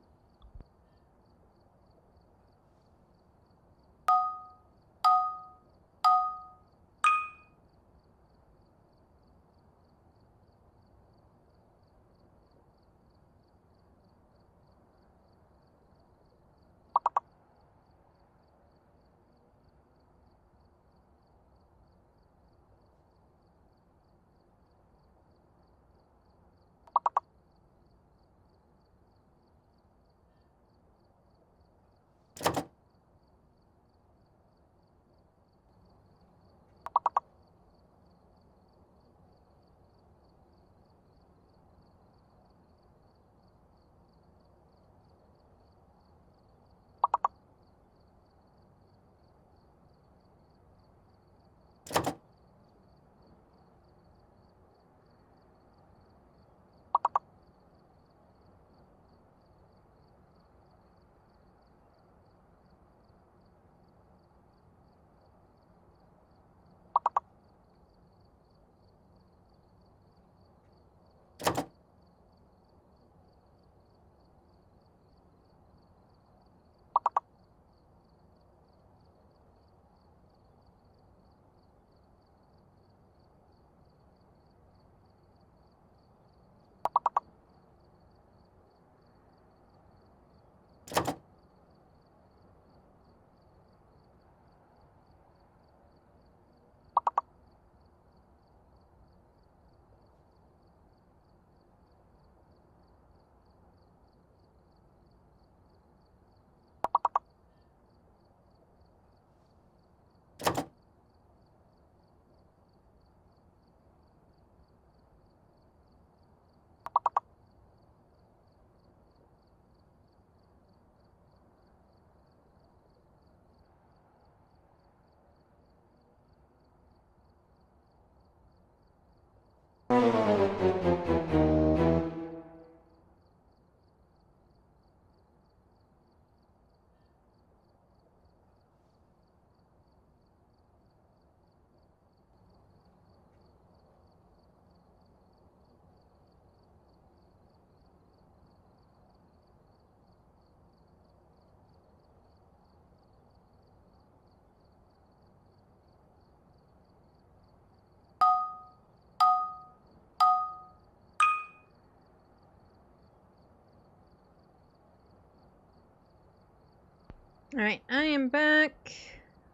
Alright, I am back.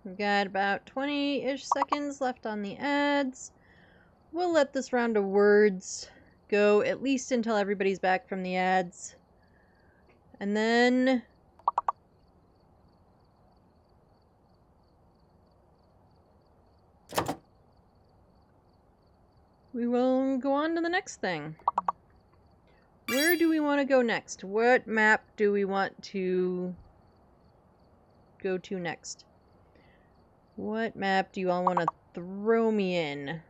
We've got about 20-ish seconds left on the ads. We'll let this round of words go at least until everybody's back from the ads. And then we will go on to the next thing. Where do we want to go next? What map do we want to go to next? What map do you all want to throw me in?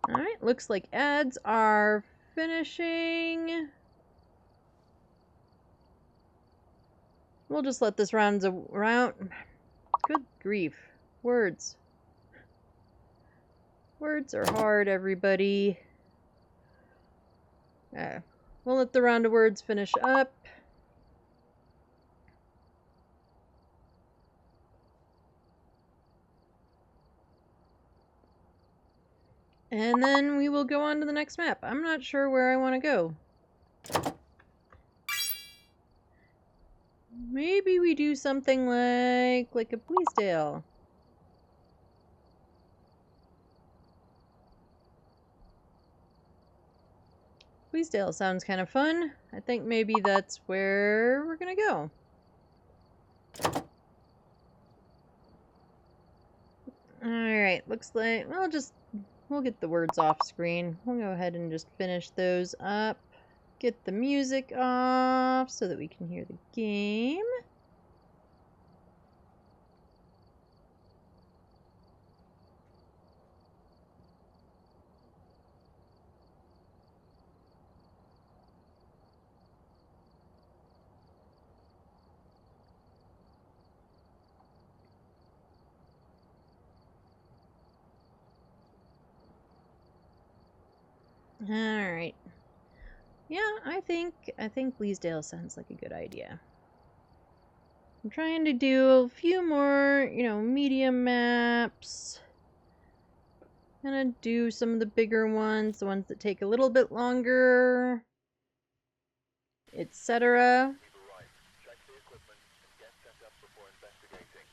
Alright, looks like ads are finishing. We'll just let this round around. Good grief. Words. Words are hard, everybody. We'll let the round of words finish up. And then we will go on to the next map. I'm not sure where I want to go. Maybe we do something like a Bleasdale. Bleasdale sounds kind of fun. I think maybe that's where we're gonna go. Alright, looks like we'll get the words off screen. We'll go ahead and just finish those up. Get the music off so that we can hear the game. Alright. Yeah, I think Bleasdale sounds like a good idea. I'm trying to do a few more, medium maps. Gonna do some of the bigger ones, the ones that take a little bit longer, etc. Check the equipment and get set up before investigating.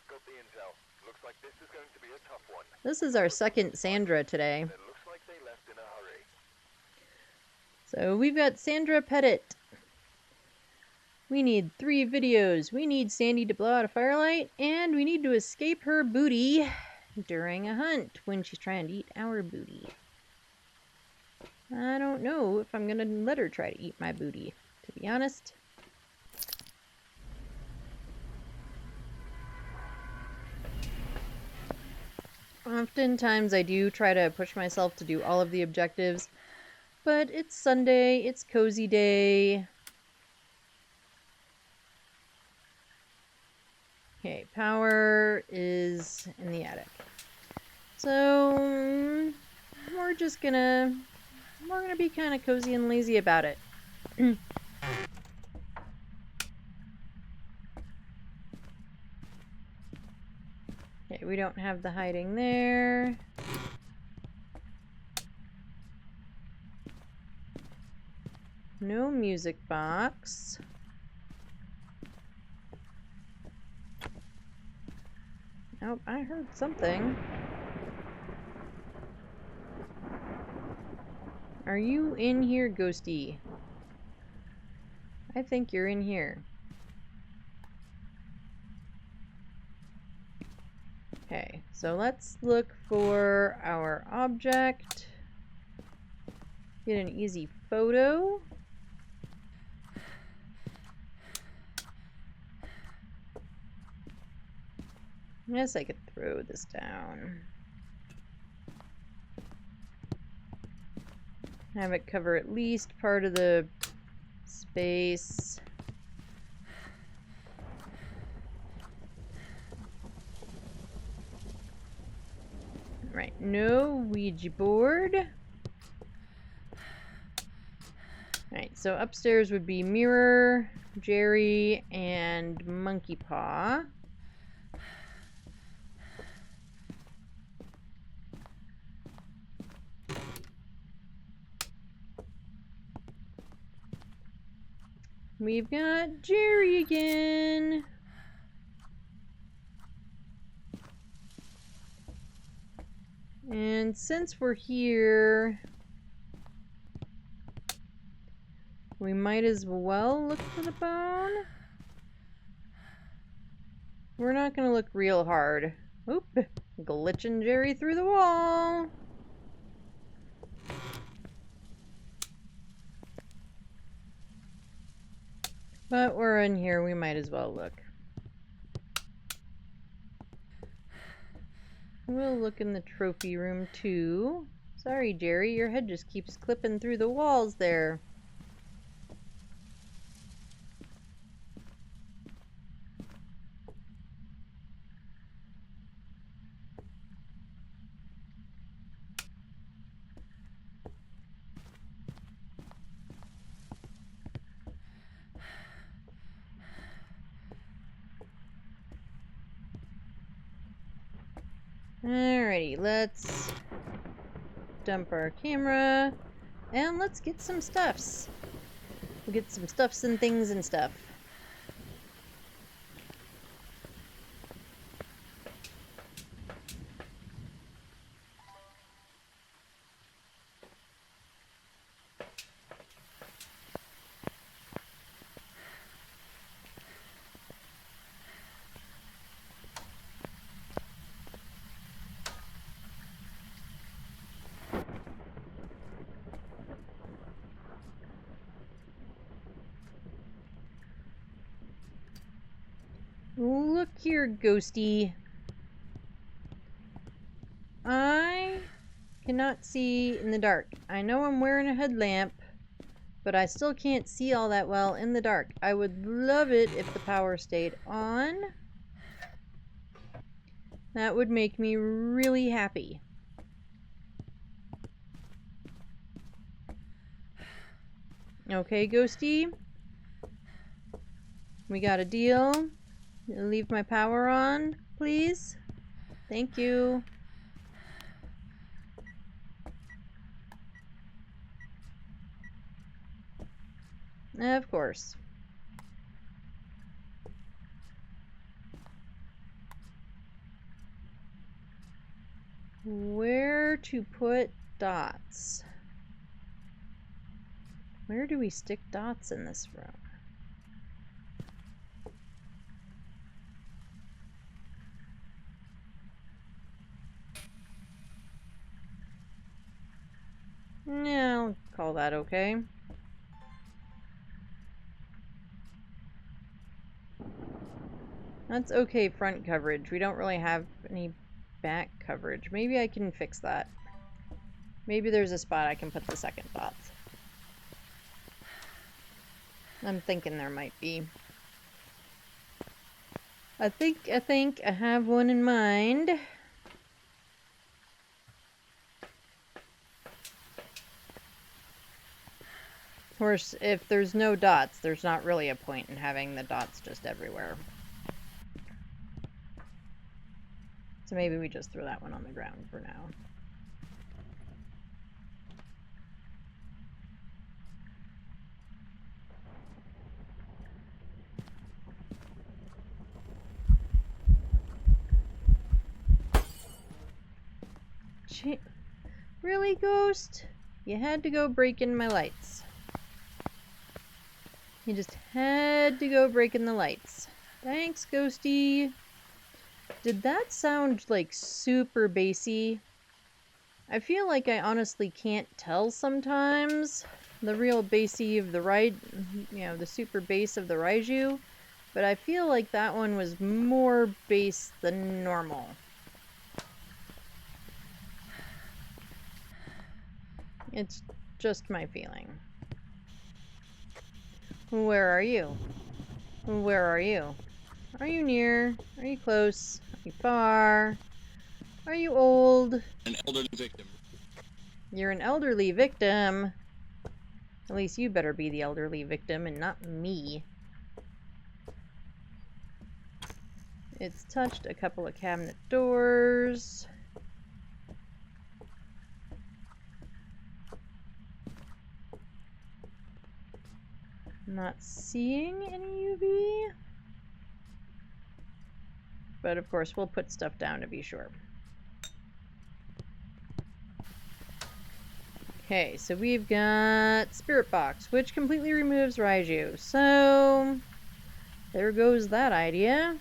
Got the intel. Looks like this is going to be a tough one. This is our second Sandra today. It looks like they left in a hurry. So we've got Sandra Pettit. We need 3 videos. We need Sandy to blow out a firelight, and we need to escape her booty during a hunt when she's trying to eat our booty. I don't know if I'm gonna let her try to eat my booty, to be honest. Oftentimes I do try to push myself to do all of the objectives, but it's Sunday, it's cozy day. Okay, power is in the attic. So we're gonna be kind of cozy and lazy about it. Okay, we don't have the hiding there. No music box. Nope, I heard something. Are you in here, Ghosty? I think you're in here. Okay, so let's look for our object. Get an easy photo. Yes, I could throw this down. Have it cover at least part of the space. Right, no Ouija board. Alright, so upstairs would be Mirror, Jerry, and Monkey Paw. We've got Jerry again. And since we're here, we might as well look for the bone. We're not gonna look real hard. Oop, glitching Jerry through the wall. But we're in here, we might as well look. We'll look in the trophy room too. Sorry, Jerry, your head just keeps clipping through the walls there. Alrighty, let's dump our camera and let's get some stuffs. We'll get some stuffs and things and stuff. Look here, Ghosty. I cannot see in the dark. I know I'm wearing a headlamp, but I still can't see all that well in the dark. I would love it if the power stayed on. That would make me really happy. Okay, Ghosty. We got a deal. Leave my power on, please. Thank you. Of course. Where to put dots? Where do we stick dots in this room? Yeah, I'll call that okay. That's okay front coverage. We don't really have any back coverage. Maybe I can fix that. Maybe there's a spot I can put the second dots. I'm thinking there might be. I think I have one in mind. Of course, if there's no dots, there's not really a point in having the dots just everywhere. So maybe we just throw that one on the ground for now. Really, Ghost? You had to go breaking my lights. You just had to go breaking the lights. Thanks, Ghosty. Did that sound like super bassy? I feel like I honestly can't tell sometimes the real bassy of the the super bass of the Raiju But I feel like that one was more base than normal. It's just my feeling. Where are you? Where are you? Are you near? Are you close? Are you far? Are you old? An elderly victim. You're an elderly victim. At least you better be the elderly victim and not me. It's touched a couple of cabinet doors. Not seeing any UV. But of course, we'll put stuff down to be sure. Okay, so we've got Spirit Box, which completely removes Raiju. So, there goes that idea.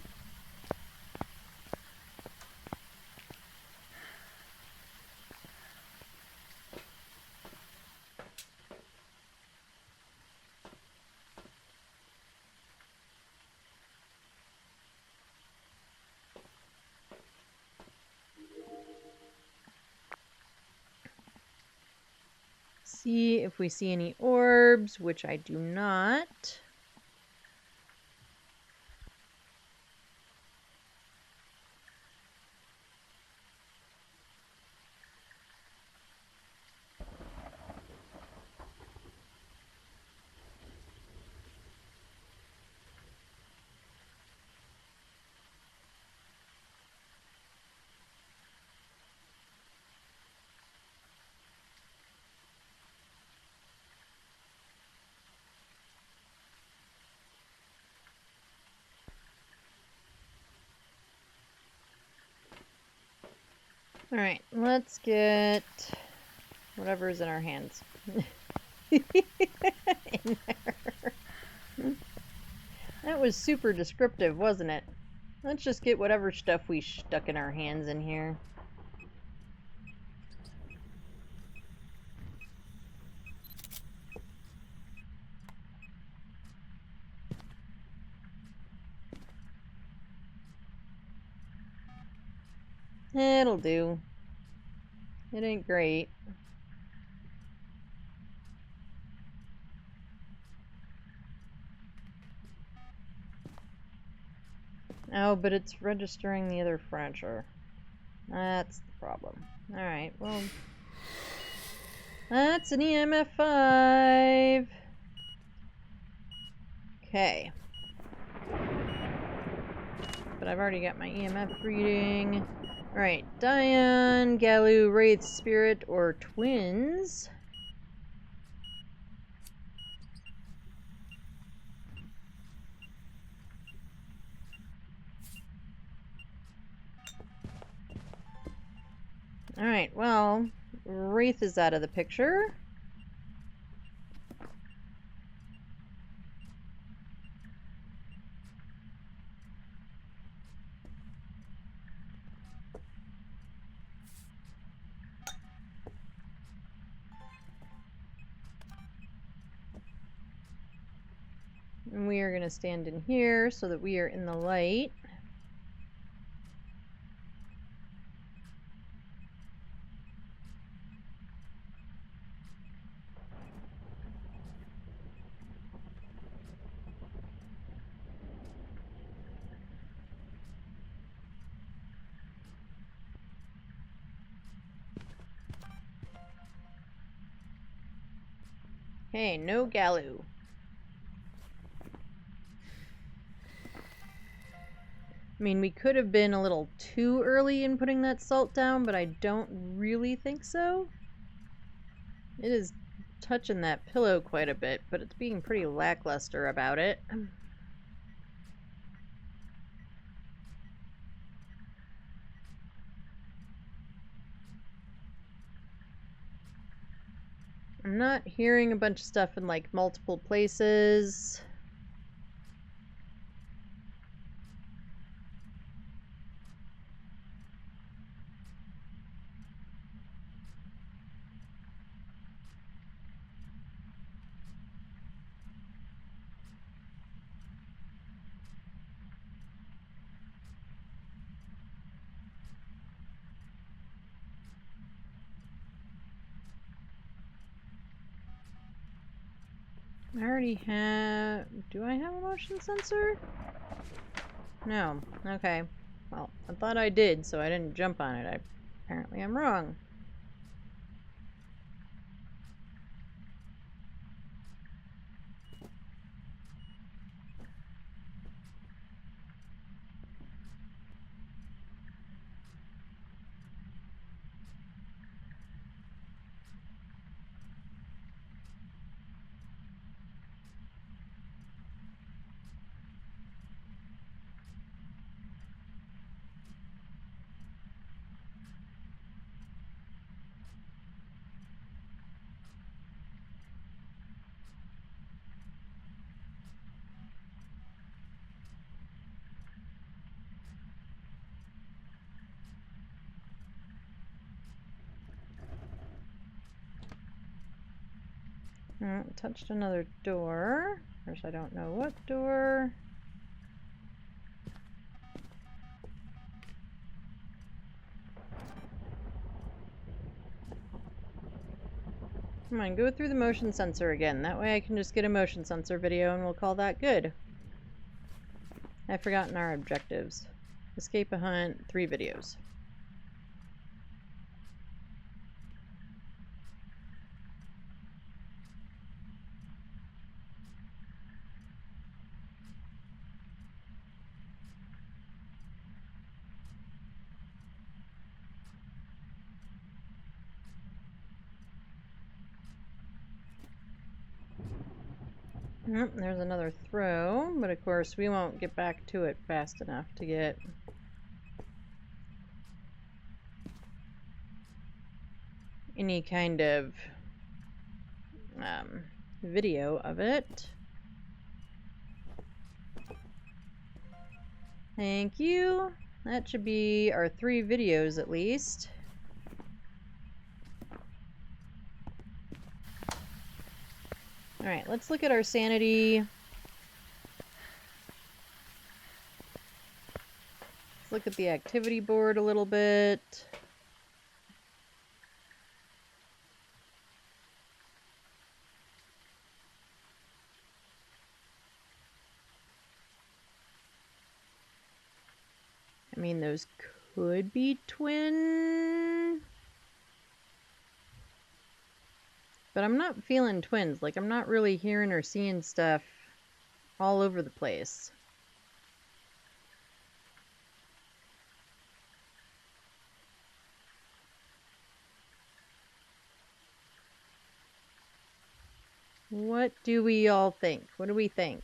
See if we see any orbs, which I do not. Alright, let's get whatever's in our hands. In there. That was super descriptive, wasn't it? Let's just get whatever stuff we stuck in our hands in here. It'll do. It ain't great. Oh, but it's registering the other furniture. That's the problem. Alright, well... That's an EMF 5. Okay. But I've already got my EMF reading. Alright, Diane, Galu, Wraith, Spirit, or Twins. Alright, well, Wraith is out of the picture. And we are going to stand in here so that we are in the light. Hey, no Galu. I mean, we could have been a little too early in putting that salt down, but I don't really think so. It is touching that pillow quite a bit, but it's being pretty lackluster about it. I'm not hearing a bunch of stuff in like multiple places. I already have... Do I have a motion sensor? No. Okay. Well, I thought I did, so I didn't jump on it. Apparently I'm wrong. Touched another door. Of course, I don't know what door. Come on, go through the motion sensor again. That way I can just get a motion sensor video and we'll call that good. I've forgotten our objectives. Escape a hunt, 3 videos. There's another throw, but of course we won't get back to it fast enough to get any kind of video of it. Thank you. That should be our 3 videos at least. Alright, let's look at our sanity. Let's look at the activity board a little bit. I mean, those could be twin. But I'm not feeling twins. Like, I'm not really hearing or seeing stuff all over the place. What do we all think? What do we think?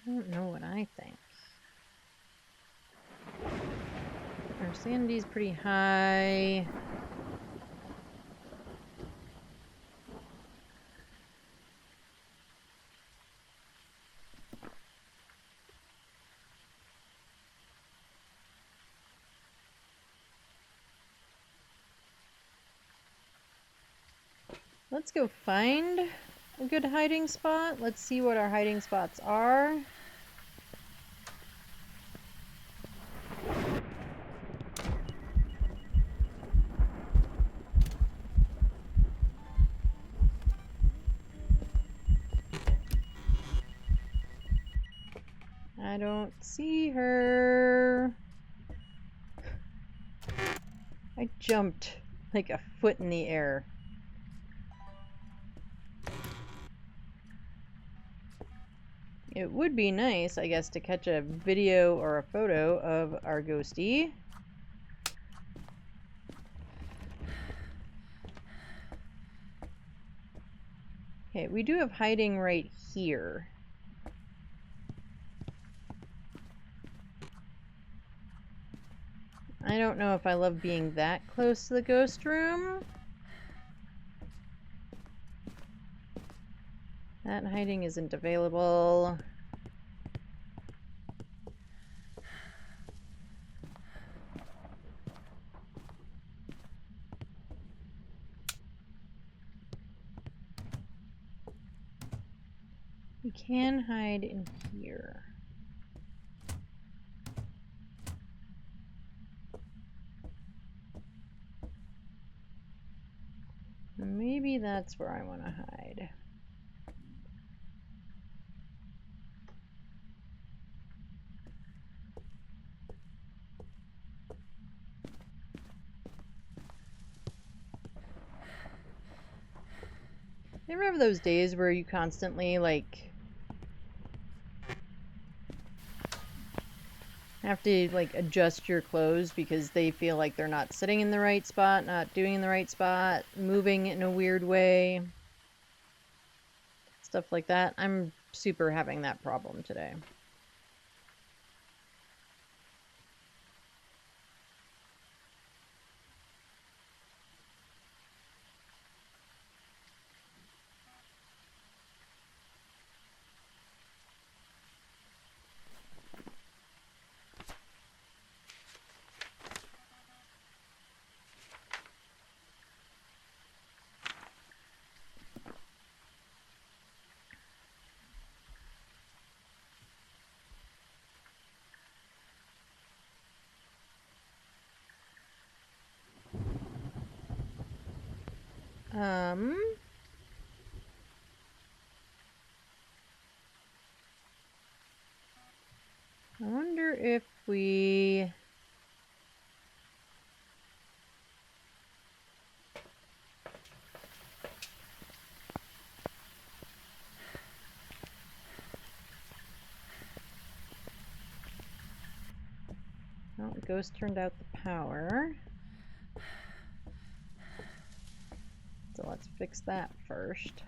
I don't know what I think. Our sanity's pretty high. Let's go find a good hiding spot. Let's see what our hiding spots are. I don't see her. I jumped like a foot in the air. It would be nice, I guess, to catch a video or a photo of our ghostie. Okay, we do have hiding right here. I don't know if I love being that close to the ghost room. That hiding isn't available. We can hide in here. Maybe that's where I want to hide. You ever have those days where you constantly, like, have to, like, adjust your clothes because they feel like they're not sitting in the right spot, not doing in the right spot, moving in a weird way? Stuff like that. I'm super having that problem today. I wonder if we... Well, Ghost turned out the power. So let's fix that first.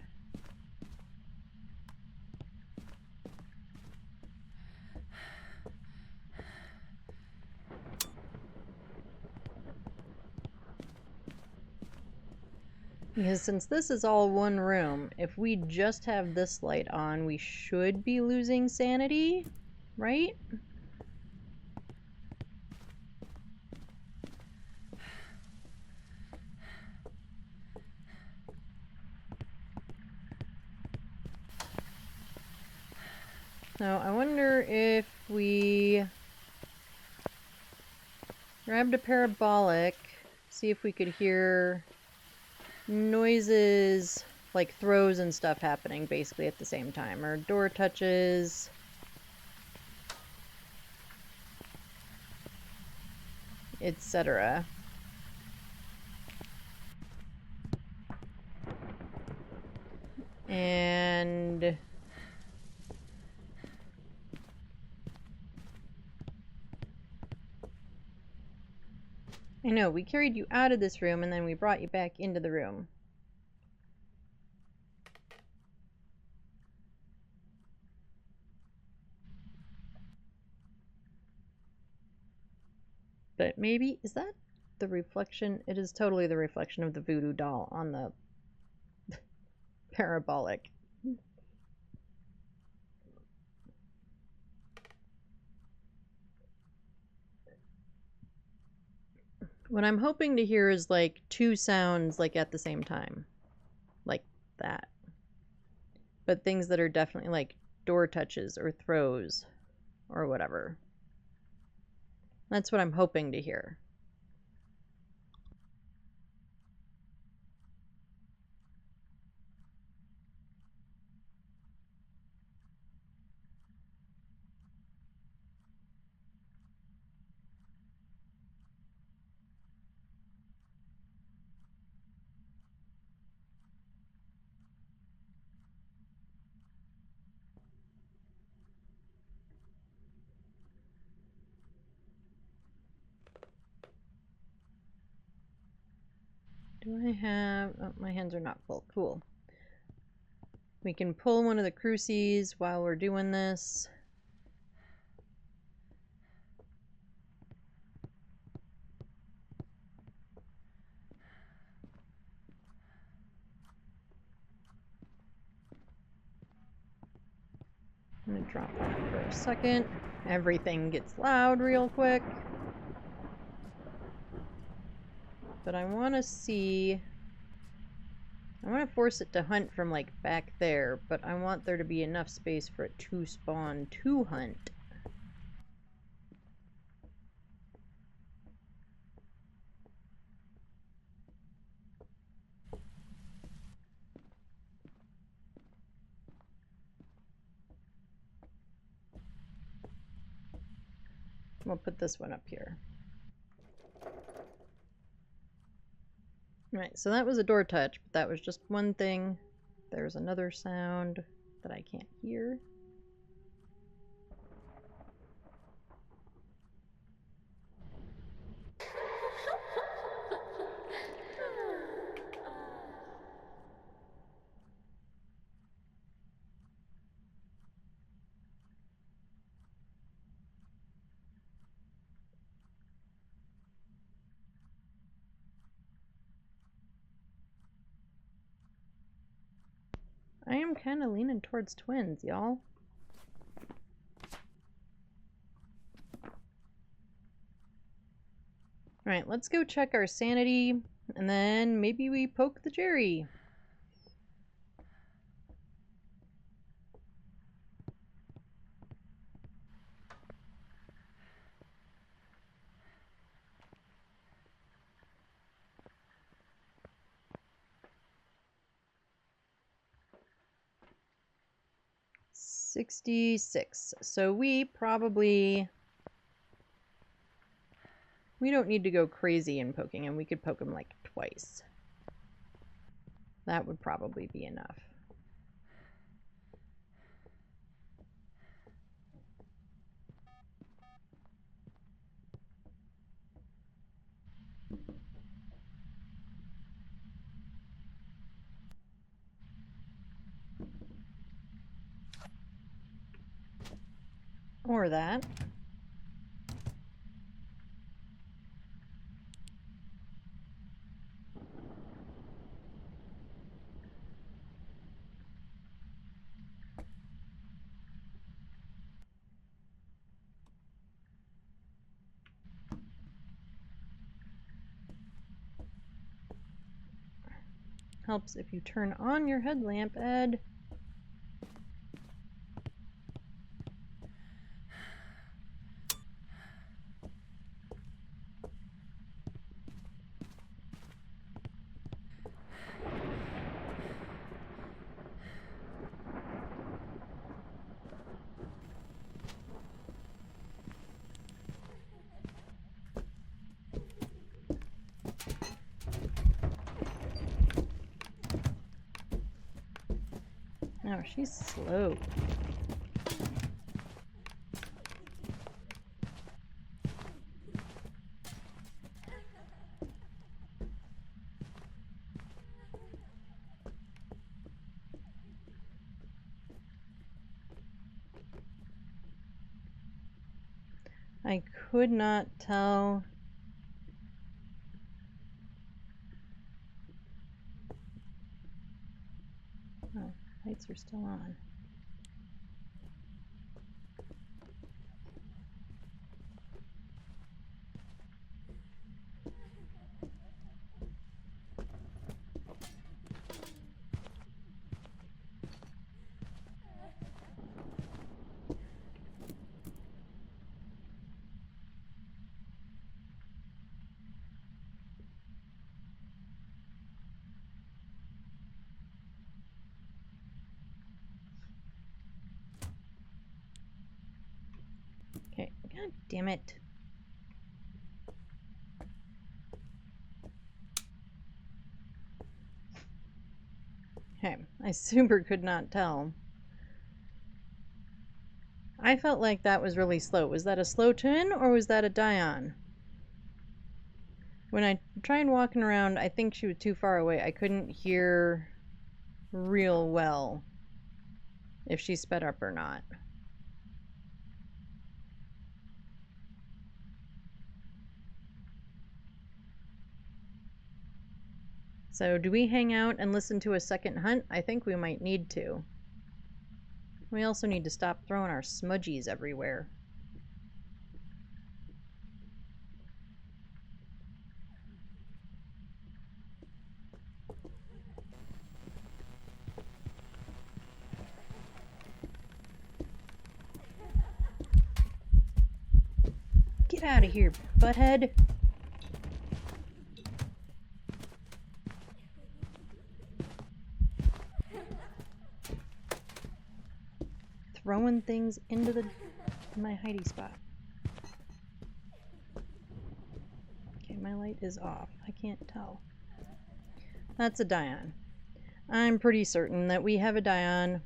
Because since this is all one room, if we just have this light on, we should be losing sanity, right? So I wonder if we grabbed a parabolic, see if we could hear noises like throws and stuff happening basically at the same time, or door touches. Etc. And I know, we carried you out of this room and then we brought you back into the room. But maybe, is that the reflection? It is totally the reflection of the voodoo doll on the parabolic. What I'm hoping to hear is like two sounds like at the same time. Like that. But things that are definitely like door touches or throws or whatever. That's what I'm hoping to hear. Do I have... Oh, my hands are not full. Cool. We can pull one of the cruces while we're doing this. I'm gonna drop that for a second. Everything gets loud real quick. But I want to see... I want to force it to hunt from like back there, but I want there to be enough space for it to spawn to hunt. We'll put this one up here. Right, so that was a door touch, but that was just one thing. There's another sound that I can't hear. I am kind of leaning towards twins, y'all. Alright, let's go check our sanity, and then maybe we poke the Jerry. $66. So we don't need to go crazy in poking him. We could poke him like twice. That would probably be enough. Or that. Helps if you turn on your headlamp, Ed. Oh, she's slow. I could not tell. Oh, lights are still on. Okay, god damn it. Okay, I super could not tell. I felt like that was really slow. Was that a slow twin or was that a Dion? When I tried walking around, I think she was too far away. I couldn't hear real well if she sped up or not. So do we hang out and listen to a second hunt? I think we might need to. We also need to stop throwing our smudgies everywhere. Get out of here, butthead. Throwing things into my hidey spot. Okay, my light is off. I can't tell. That's a Dion. I'm pretty certain that we have a Dion.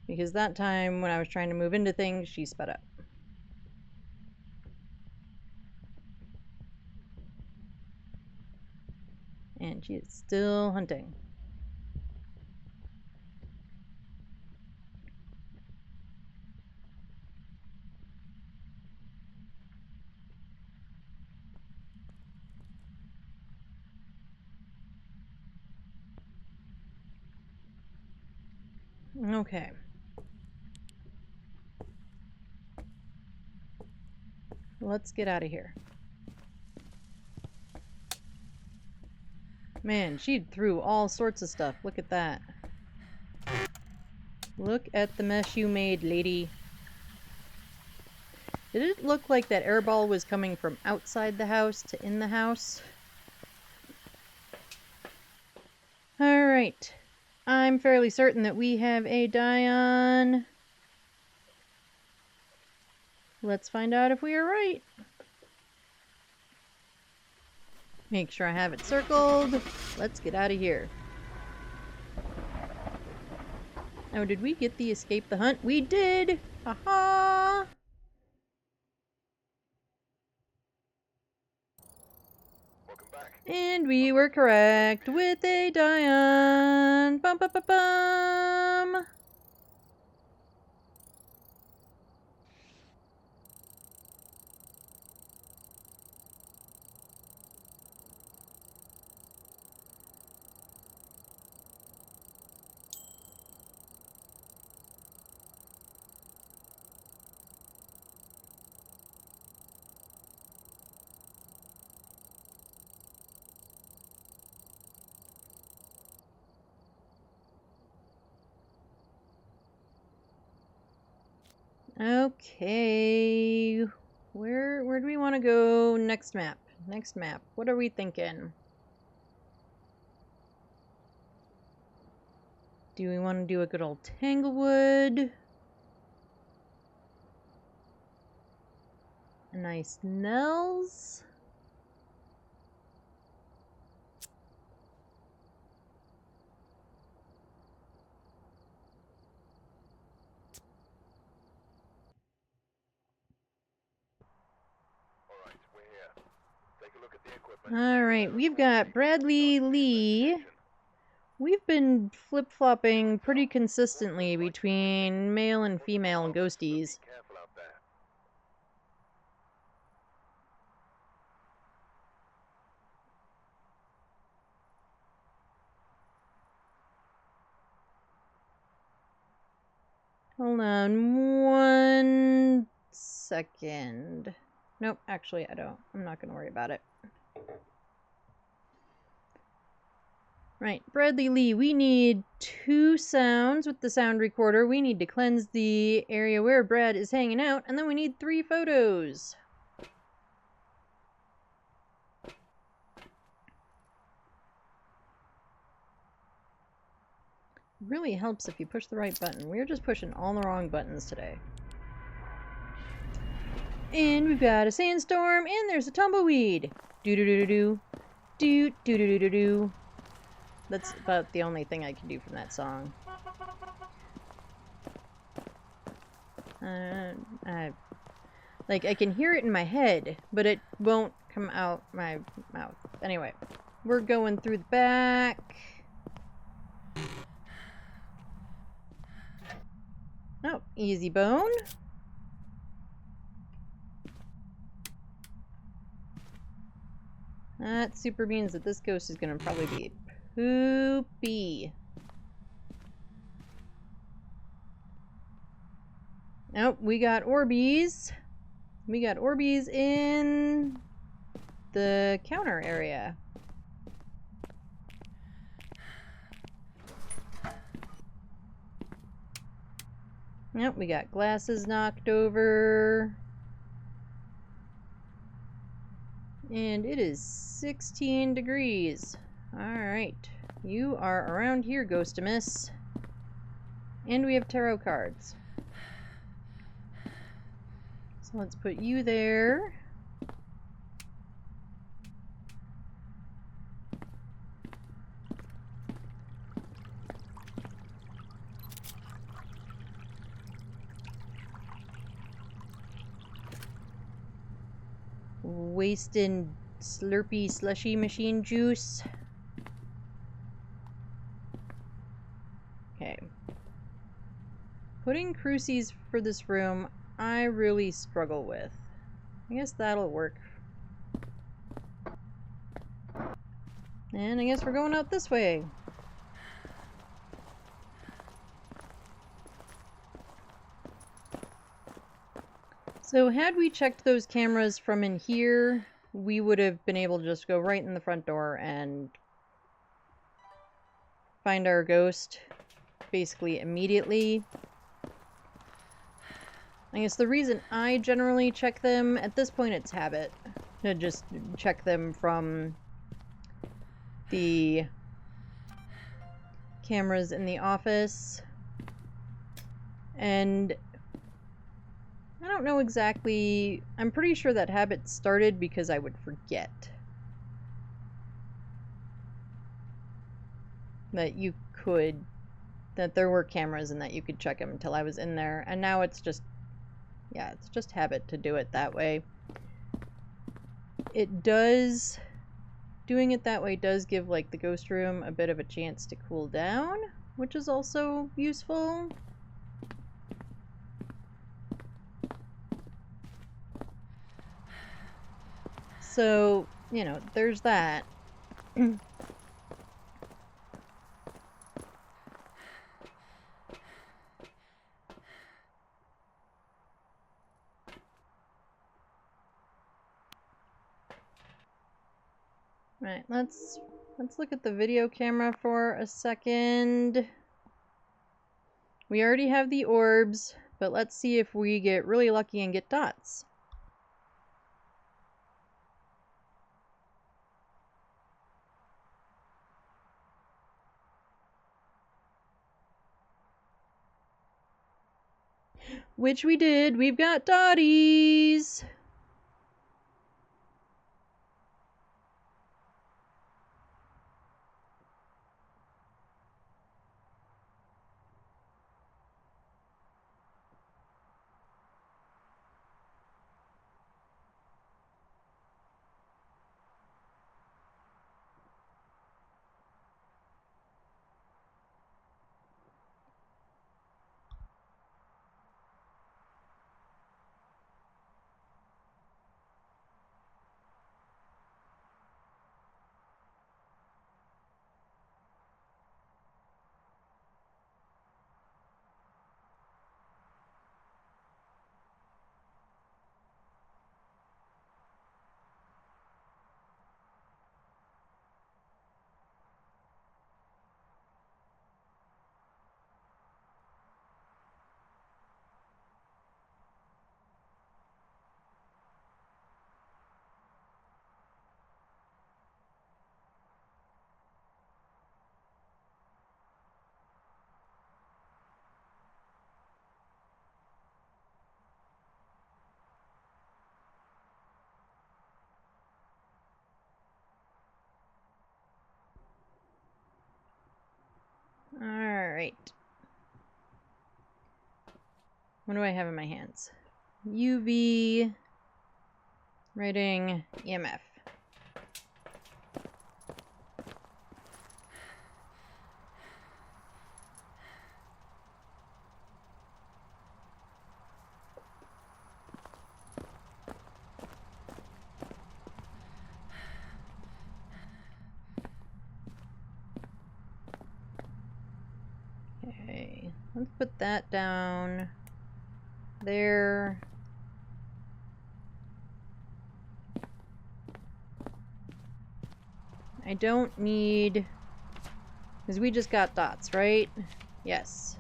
Because that time when I was trying to move into things, she sped up. And she is still hunting. Okay. Let's get out of here. Man, she threw all sorts of stuff. Look at that. Look at the mess you made, lady. Did it look like that airball was coming from outside the house to in the house? Alright. I'm fairly certain that we have a Dion. Let's find out if we are right. Make sure I have it circled. Let's get out of here. Oh, did we get the escape the hunt? We did! Haha! Welcome back. And we were correct with a Dion. Bum bum bum bum! Okay, where do we want to go next map? Next map. What are we thinking? Do we want to do a good old Tanglewood? A nice Nels? Alright, we're here. Take a look at the equipment. Alright, we've got Bradley Lee. We've been flip-flopping pretty consistently between male and female ghosties. Be careful out there. Hold on 1 second. Nope, actually I don't. I'm not going to worry about it. Right, Bradley Lee, we need 2 sounds with the sound recorder. We need to cleanse the area where Brad is hanging out, and then we need 3 photos. Really helps if you push the right button. We're just pushing all the wrong buttons today. And we've got a sandstorm, and there's a tumbleweed. Do-do-do-do-do. Do-do-do-do-do-do. That's about the only thing I can do from that song. I can hear it in my head, but it won't come out my mouth. Anyway, we're going through the back. Oh, easy bone. That super means that this ghost is going to probably be poopy. Nope, we got Orbeez. We got Orbeez in the counter area. Yep, we got glasses knocked over. And it is 16 degrees. Alright. You are around here, Ghostimus. And we have tarot cards. So let's put you there. Wasting slurpy slushy machine juice. Okay. Putting crucies for this room, I really struggle with. I guess that'll work. And I guess we're going out this way. So had we checked those cameras from in here, we would have been able to just go right in the front door and find our ghost basically immediately. I guess the reason I generally check them, at this point it's habit, to just check them from the cameras in the office. And I don't know exactly, I'm pretty sure that habit started because I would forget that you could, that there were cameras and that you could check them until I was in there. And now it's just, yeah, it's just habit to do it that way. It does, doing it that way does give like the ghost room a bit of a chance to cool down, which is also useful. So, you know, there's that. Right, let's look at the video camera for a second. We already have the orbs, but let's see if we get really lucky and get dots. Which we did. We've got dotties. Alright. What do I have in my hands? UV, writing EMF. Okay, let's put that down there. I don't need, because we just got dots, right? Yes.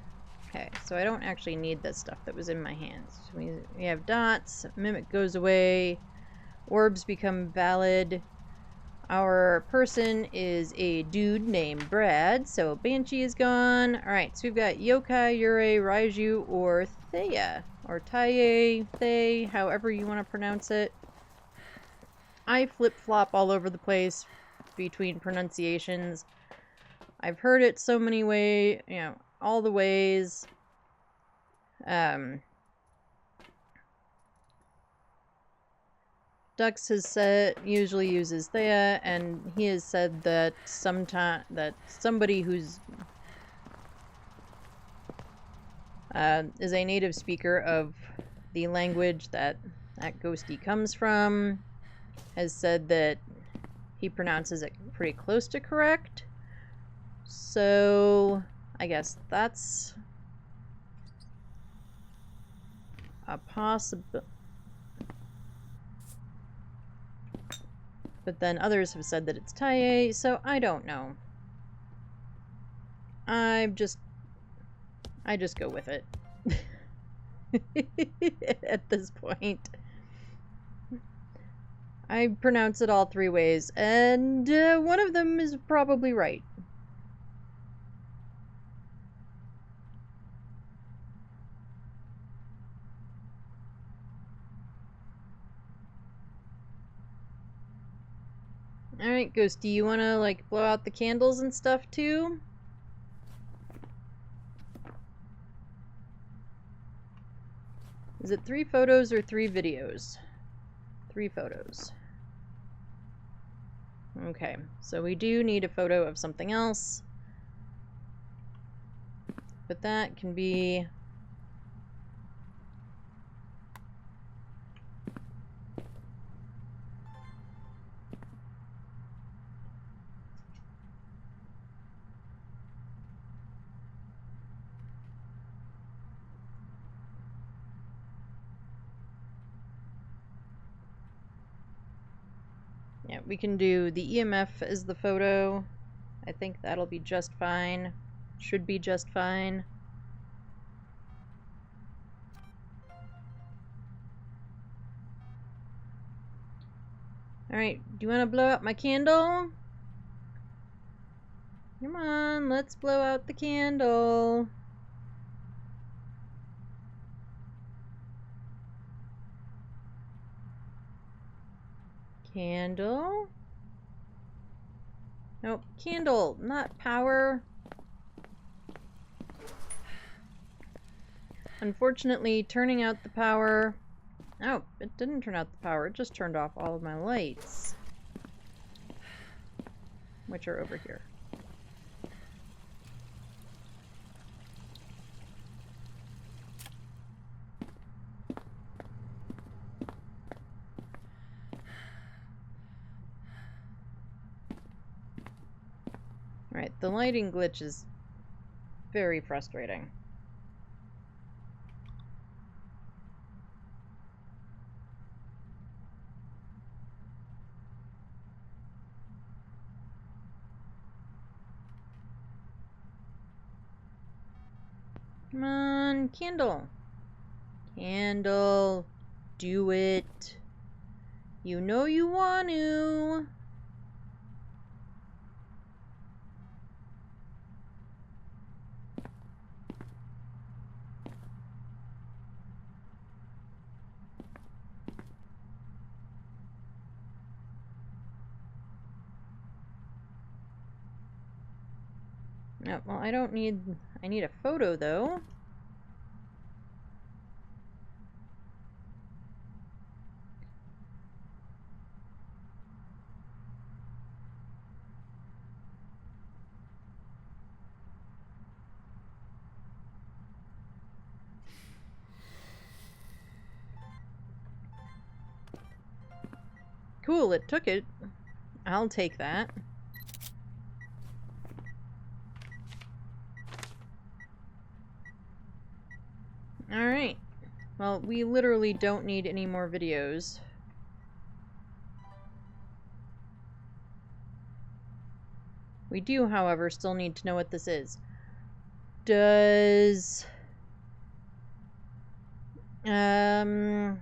Okay, so I don't actually need this stuff that was in my hands. We have dots, mimic goes away, orbs become valid. Our person is a dude named Brad, so Banshee is gone. Alright, so we've got Yokai, Yurei, Raiju, or Thea. Or Taye, Thay, however you want to pronounce it. I flip-flop all over the place between pronunciations. I've heard it so many ways, you know, all the ways. Dux has said usually uses Thea, and he has said that somebody who's is a native speaker of the language that ghosty comes from has said that he pronounces it pretty close to correct. So I guess that's a possibility. But then others have said that it's Taye, so I don't know. I just go with it. At this point. I pronounce it all three ways, and one of them is probably right. Alright, Ghost, do you want to, like, blow out the candles and stuff, too? Is it 3 photos or 3 videos? 3 photos. Okay, so we do need a photo of something else. But that can be... Yeah, we can do the EMF as the photo. I think that'll be just fine. Should be just fine. Alright, do you want to blow out my candle? Come on, let's blow out the candle. Candle? Nope, candle, not power. Unfortunately, turning out the power... Oh, it didn't turn out the power, it just turned off all of my lights. Which are over here. Alright, the lighting glitch is very frustrating. Come on, candle. Candle, do it. You know you want to. Oh, well, I don't need... I need a photo, though. Cool, it took it. I'll take that. Alright. Well, we literally don't need any more videos. We do, however, still need to know what this is. Does Do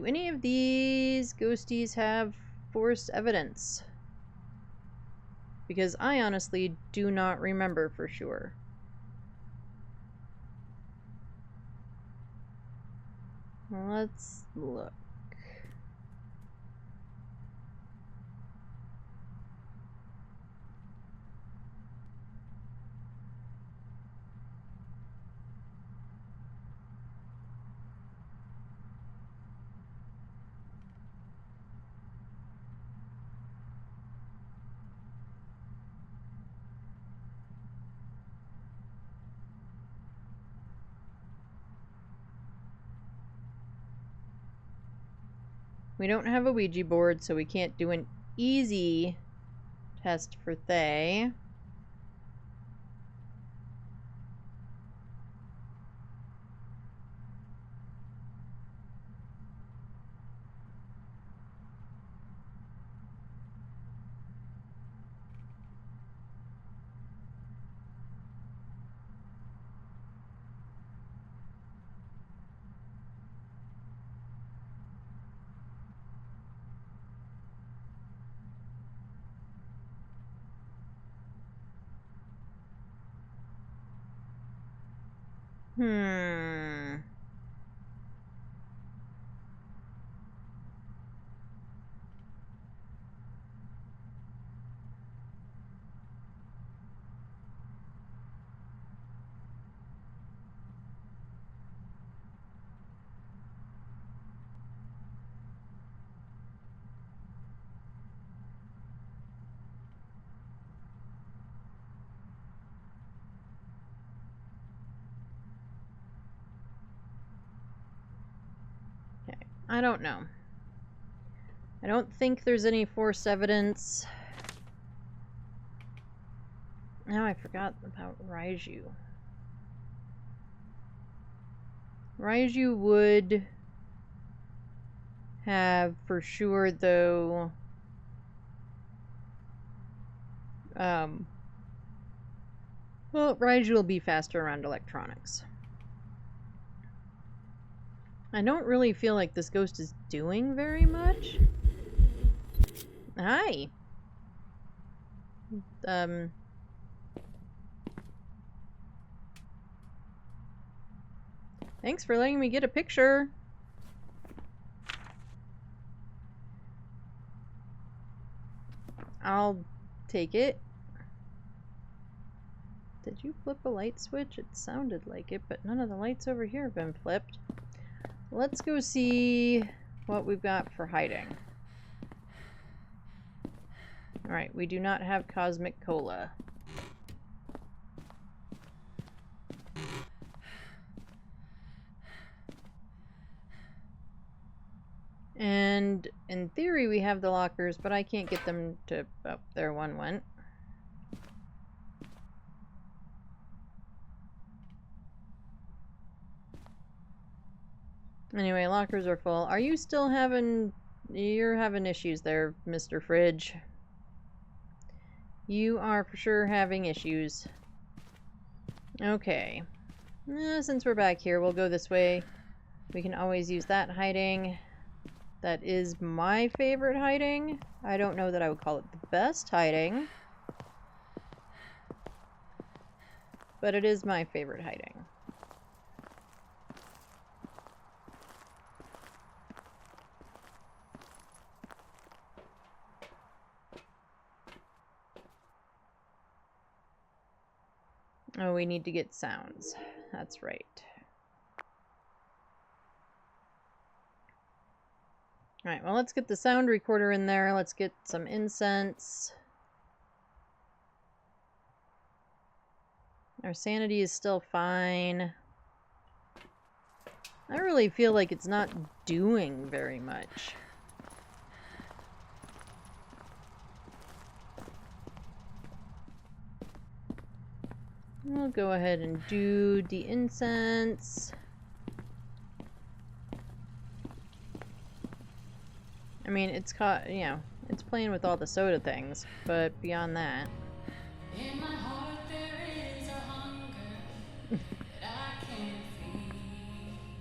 any of these ghosties have forced evidence? Because I honestly do not remember for sure. Let's look. We don't have a Ouija board, so we can't do an easy test for Thay. Hmm. Okay, I don't know. I don't think there's any forced evidence. Now I forgot about Raiju. Raiju would have for sure, though, well, Raiju will be faster around electronics. I don't really feel like this ghost is doing very much. Hi. Thanks for letting me get a picture. I'll take it. Did you flip a light switch? It sounded like it, but none of the lights over here have been flipped. Let's go see what we've got for hiding. Alright, we do not have Cosmic Cola. And in theory we have the lockers, but I can't get them to... Oh, there one went. Anyway, lockers are full. Are you still having... You're having issues there, Mr. Fridge. You are for sure having issues. Okay. Since we're back here, we'll go this way. We can always use that hiding. That is my favorite hiding. I don't know that I would call it the best hiding. But it is my favorite hiding. Oh, we need to get sounds. That's right. Alright, well, let's get the sound recorder in there. Let's get some incense. Our sanity is still fine. I really feel like it's not doing very much. We'll go ahead and do the incense. I mean, it's caught, you know, it's playing with all the soda things, but beyond that. In my heart there is a hunger that I can't feed.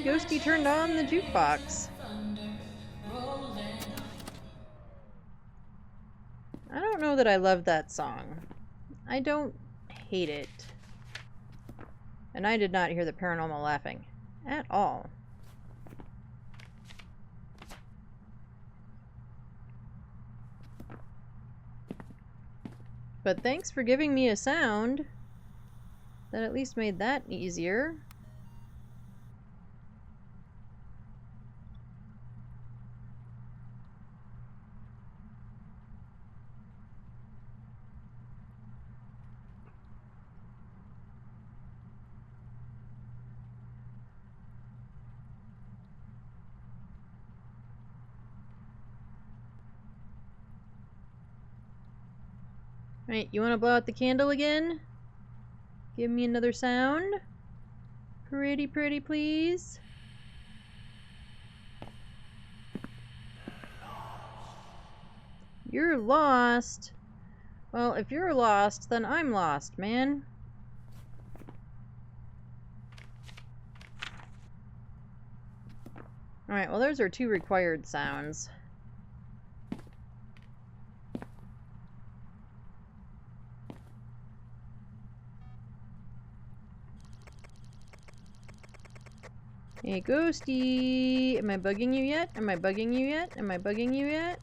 Ghosty turned on the jukebox. I don't know that I love that song. I don't hate it. And I did not hear the paranormal laughing at all. But thanks for giving me a sound. That at least made that easier. Right, you want to blow out the candle again? Give me another sound. Pretty, pretty, please. You're lost. Well, if you're lost, then I'm lost, man. Alright, well those are 2 required sounds. Hey, Ghosty! Am I bugging you yet? Am I bugging you yet? Am I bugging you yet?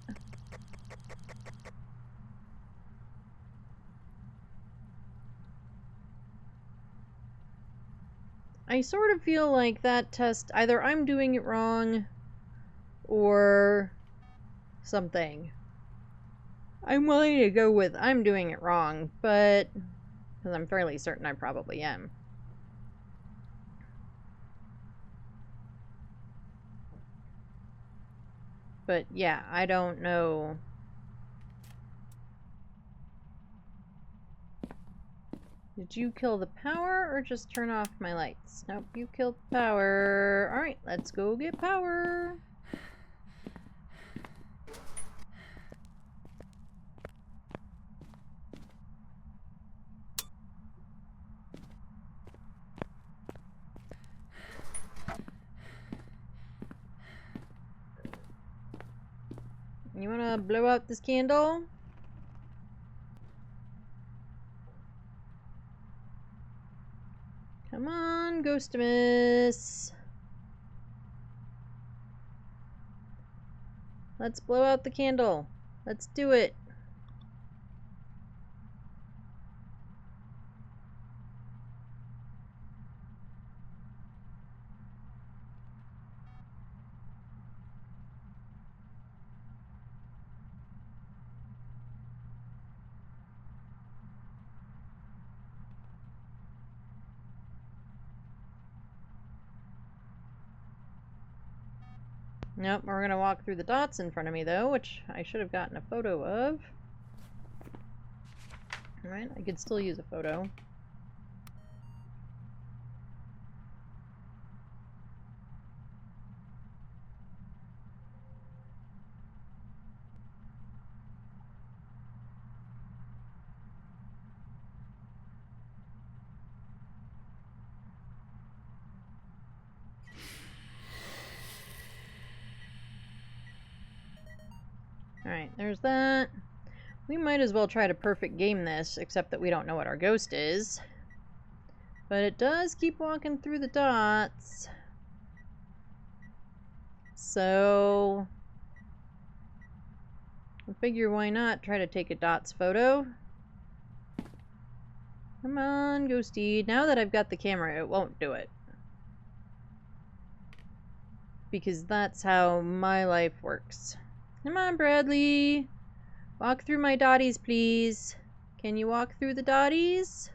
I sort of feel like that test, either I'm doing it wrong, or something. I'm willing to go with I'm doing it wrong, but because I'm fairly certain I probably am. But yeah, I don't know. Did you kill the power or just turn off my lights? Nope, you killed the power. Alright, let's go get power. You wanna blow out this candle? Come on, Ghostimus. Let's blow out the candle. Let's do it. Nope, we're gonna walk through the dots in front of me though, which I should have gotten a photo of. Alright, I could still use a photo. Alright, there's that. We might as well try to perfect game this, except that we don't know what our ghost is. But it does keep walking through the dots. So I figure why not try to take a dots photo. Come on, Ghosty. Now that I've got the camera, it won't do it. Because that's how my life works. Come on, Bradley. Walk through my dotties, please. Can you walk through the dotties?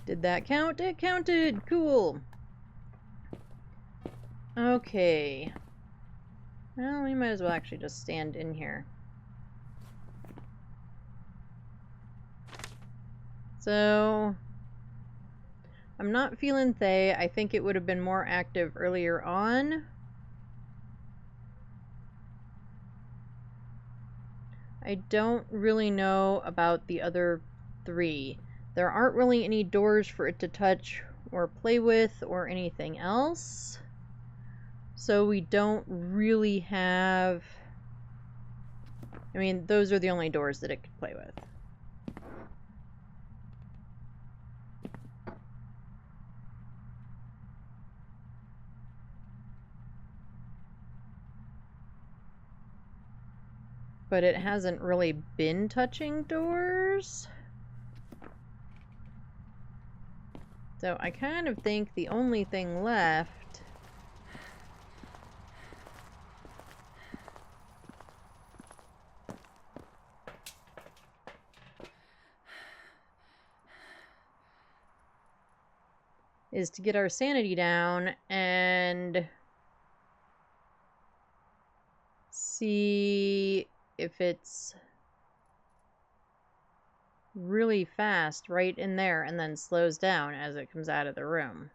Did that count? It counted! Cool! Okay. Well, we might as well actually just stand in here. So I'm not feeling Thay. I think it would have been more active earlier on. I don't really know about the other 3. There aren't really any doors for it to touch or play with or anything else. So we don't really have... I mean, those are the only doors that it could play with. But it hasn't really been touching doors. So I kind of think the only thing left is to get our sanity down and see if it's really fast right in there and then slows down as it comes out of the room.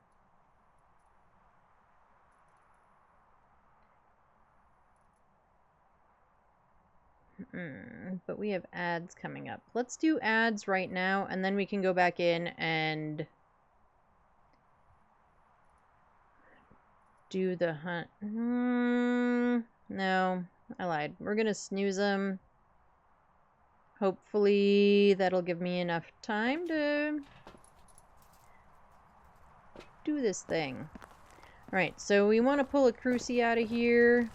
But we have ads coming up. Let's do ads right now, and then we can go back in and do the hunt. No, I lied. We're gonna snooze them. Hopefully that'll give me enough time to do this thing. Alright, so we want to pull a crucie out of here.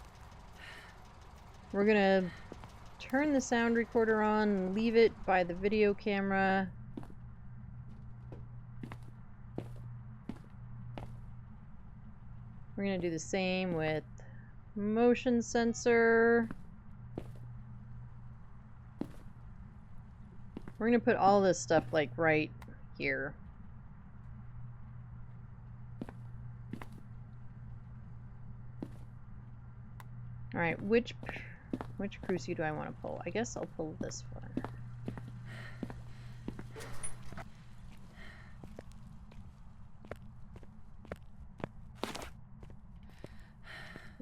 We're gonna turn the sound recorder on and leave it by the video camera. We're gonna do the same with motion sensor. We're gonna put all this stuff like right here. Alright, which crucie do I want to pull? I guess I'll pull this one.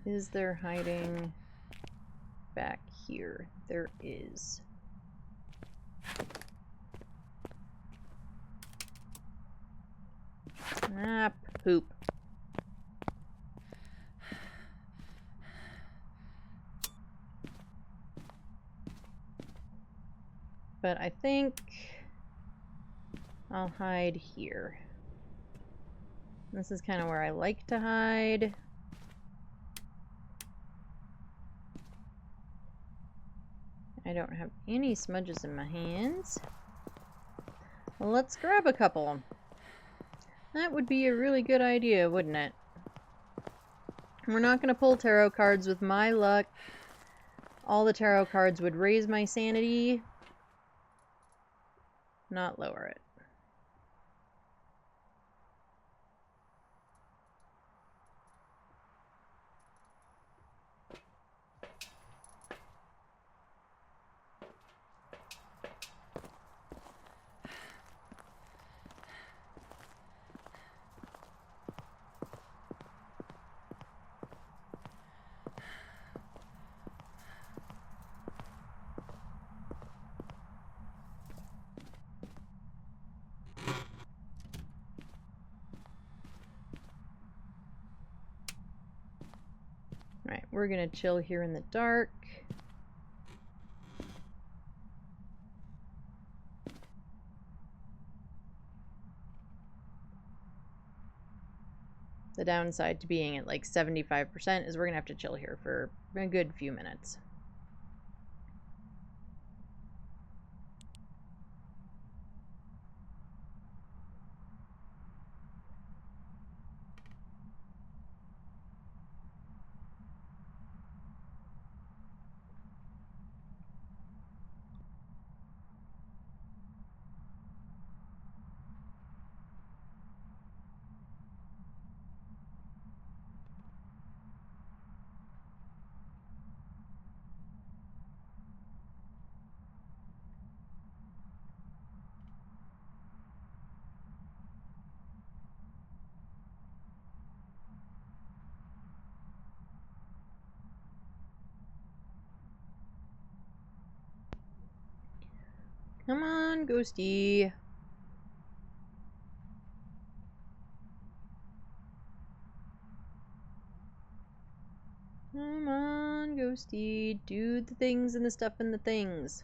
Is there hiding back here? There is. Ah, poop. But I think I'll hide here. This is kind of where I like to hide. I don't have any smudges in my hands. Well, let's grab a couple. That would be a really good idea, wouldn't it? We're not going to pull tarot cards. With my luck, all the tarot cards would raise my sanity, not lower it. Alright, we're gonna chill here in the dark. The downside to being at like 75% is we're gonna have to chill here for a good few minutes. Come on, ghosty. Come on, ghosty. Do the things and the stuff and the things.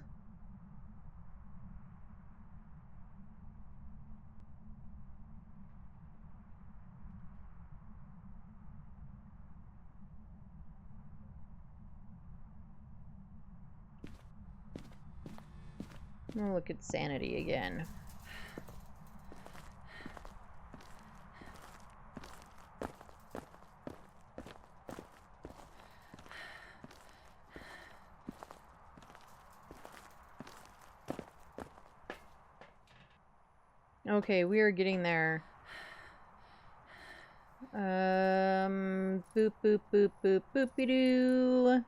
Oh, look at sanity again. Okay, we are getting there. Boop, boop, boop, boop, boopy-doo.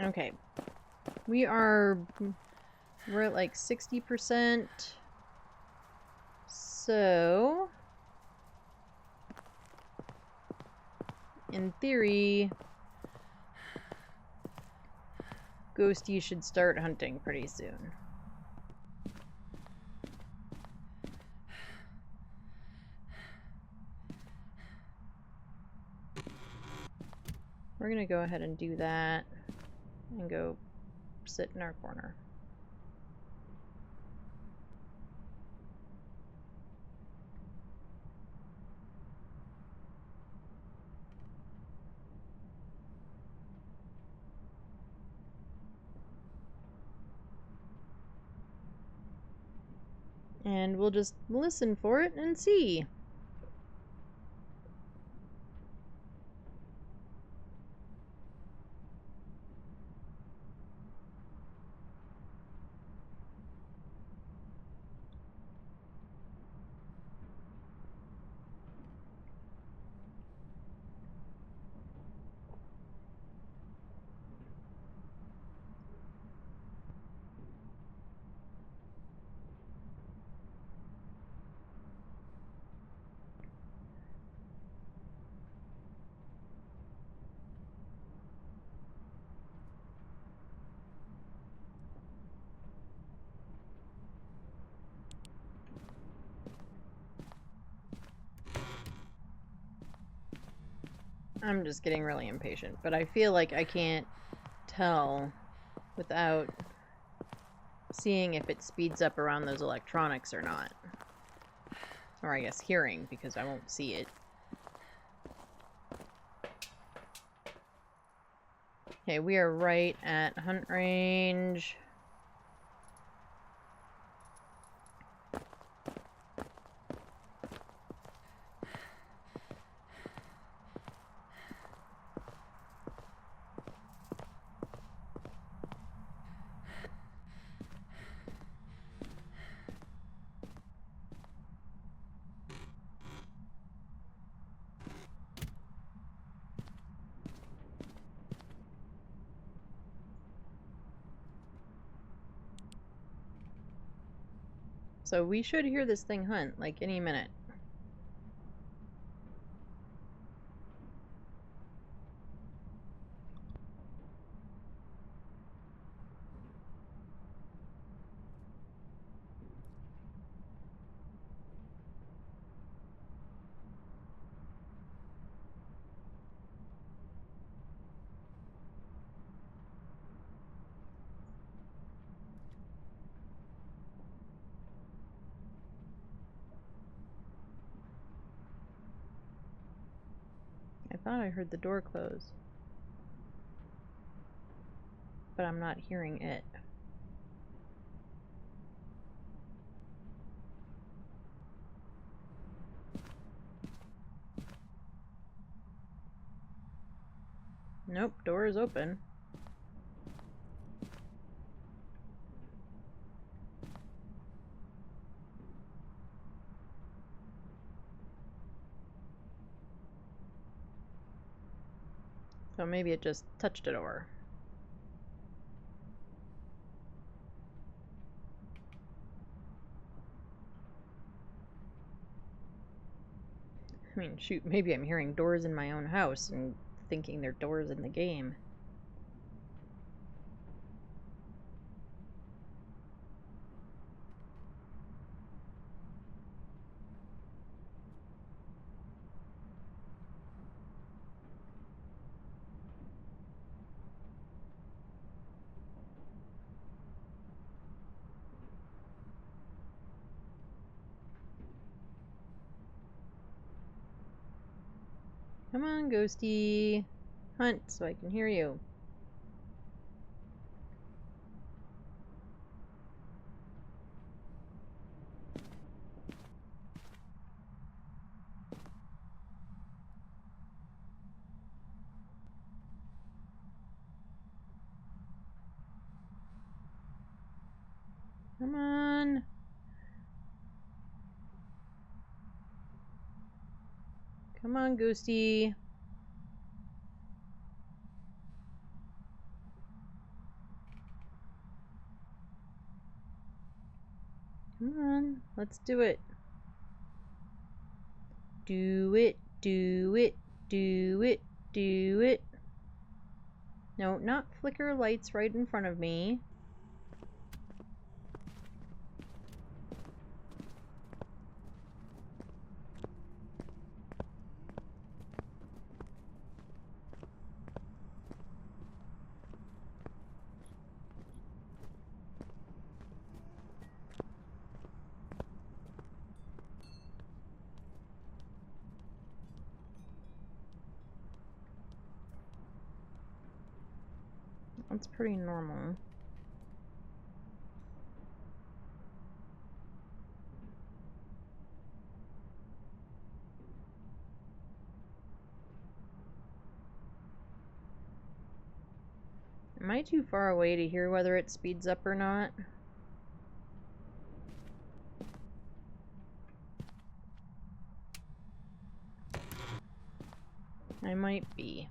Okay. We're at like 60%. So, in theory, Ghosty should start hunting pretty soon. We're gonna go ahead and do that and go sit in our corner. And we'll just listen for it and see. I'm just getting really impatient, but I feel like I can't tell without seeing if it speeds up around those electronics or not. Or I guess hearing, because I won't see it. Okay, we are right at hunt range. So we should hear this thing hunt, like, any minute. I thought I heard the door close. But I'm not hearing it. Nope, door is open. So maybe it just touched a door. I mean, shoot, maybe I'm hearing doors in my own house and thinking they're doors in the game. Come on, Ghosty. Hunt so I can hear you. Come on. Come on, Ghosty. Come on, let's do it. Do it, do it, do it, do it. No, not flicker lights right in front of me. That's pretty normal. Am I too far away to hear whether it speeds up or not? I might be.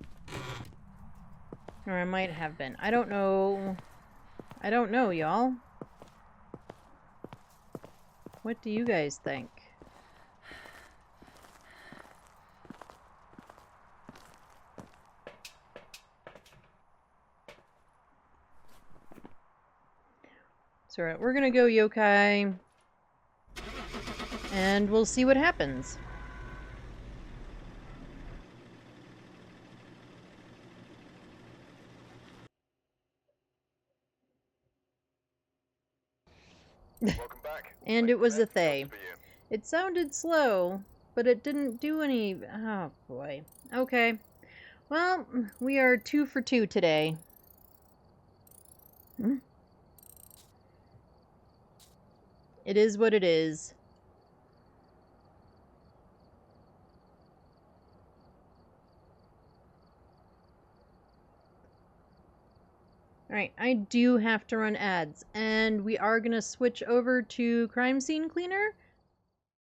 Or I might have been. I don't know. I don't know, y'all. What do you guys think? So alright, we're gonna go yokai. And we'll see what happens. Welcome back. And it was a Next they. job's for you. It sounded slow, but it didn't do any... Oh, boy. Okay. Well, we are 2 for 2 today. It is what it is. Alright, I do have to run ads, and we are going to switch over to Crime Scene Cleaner.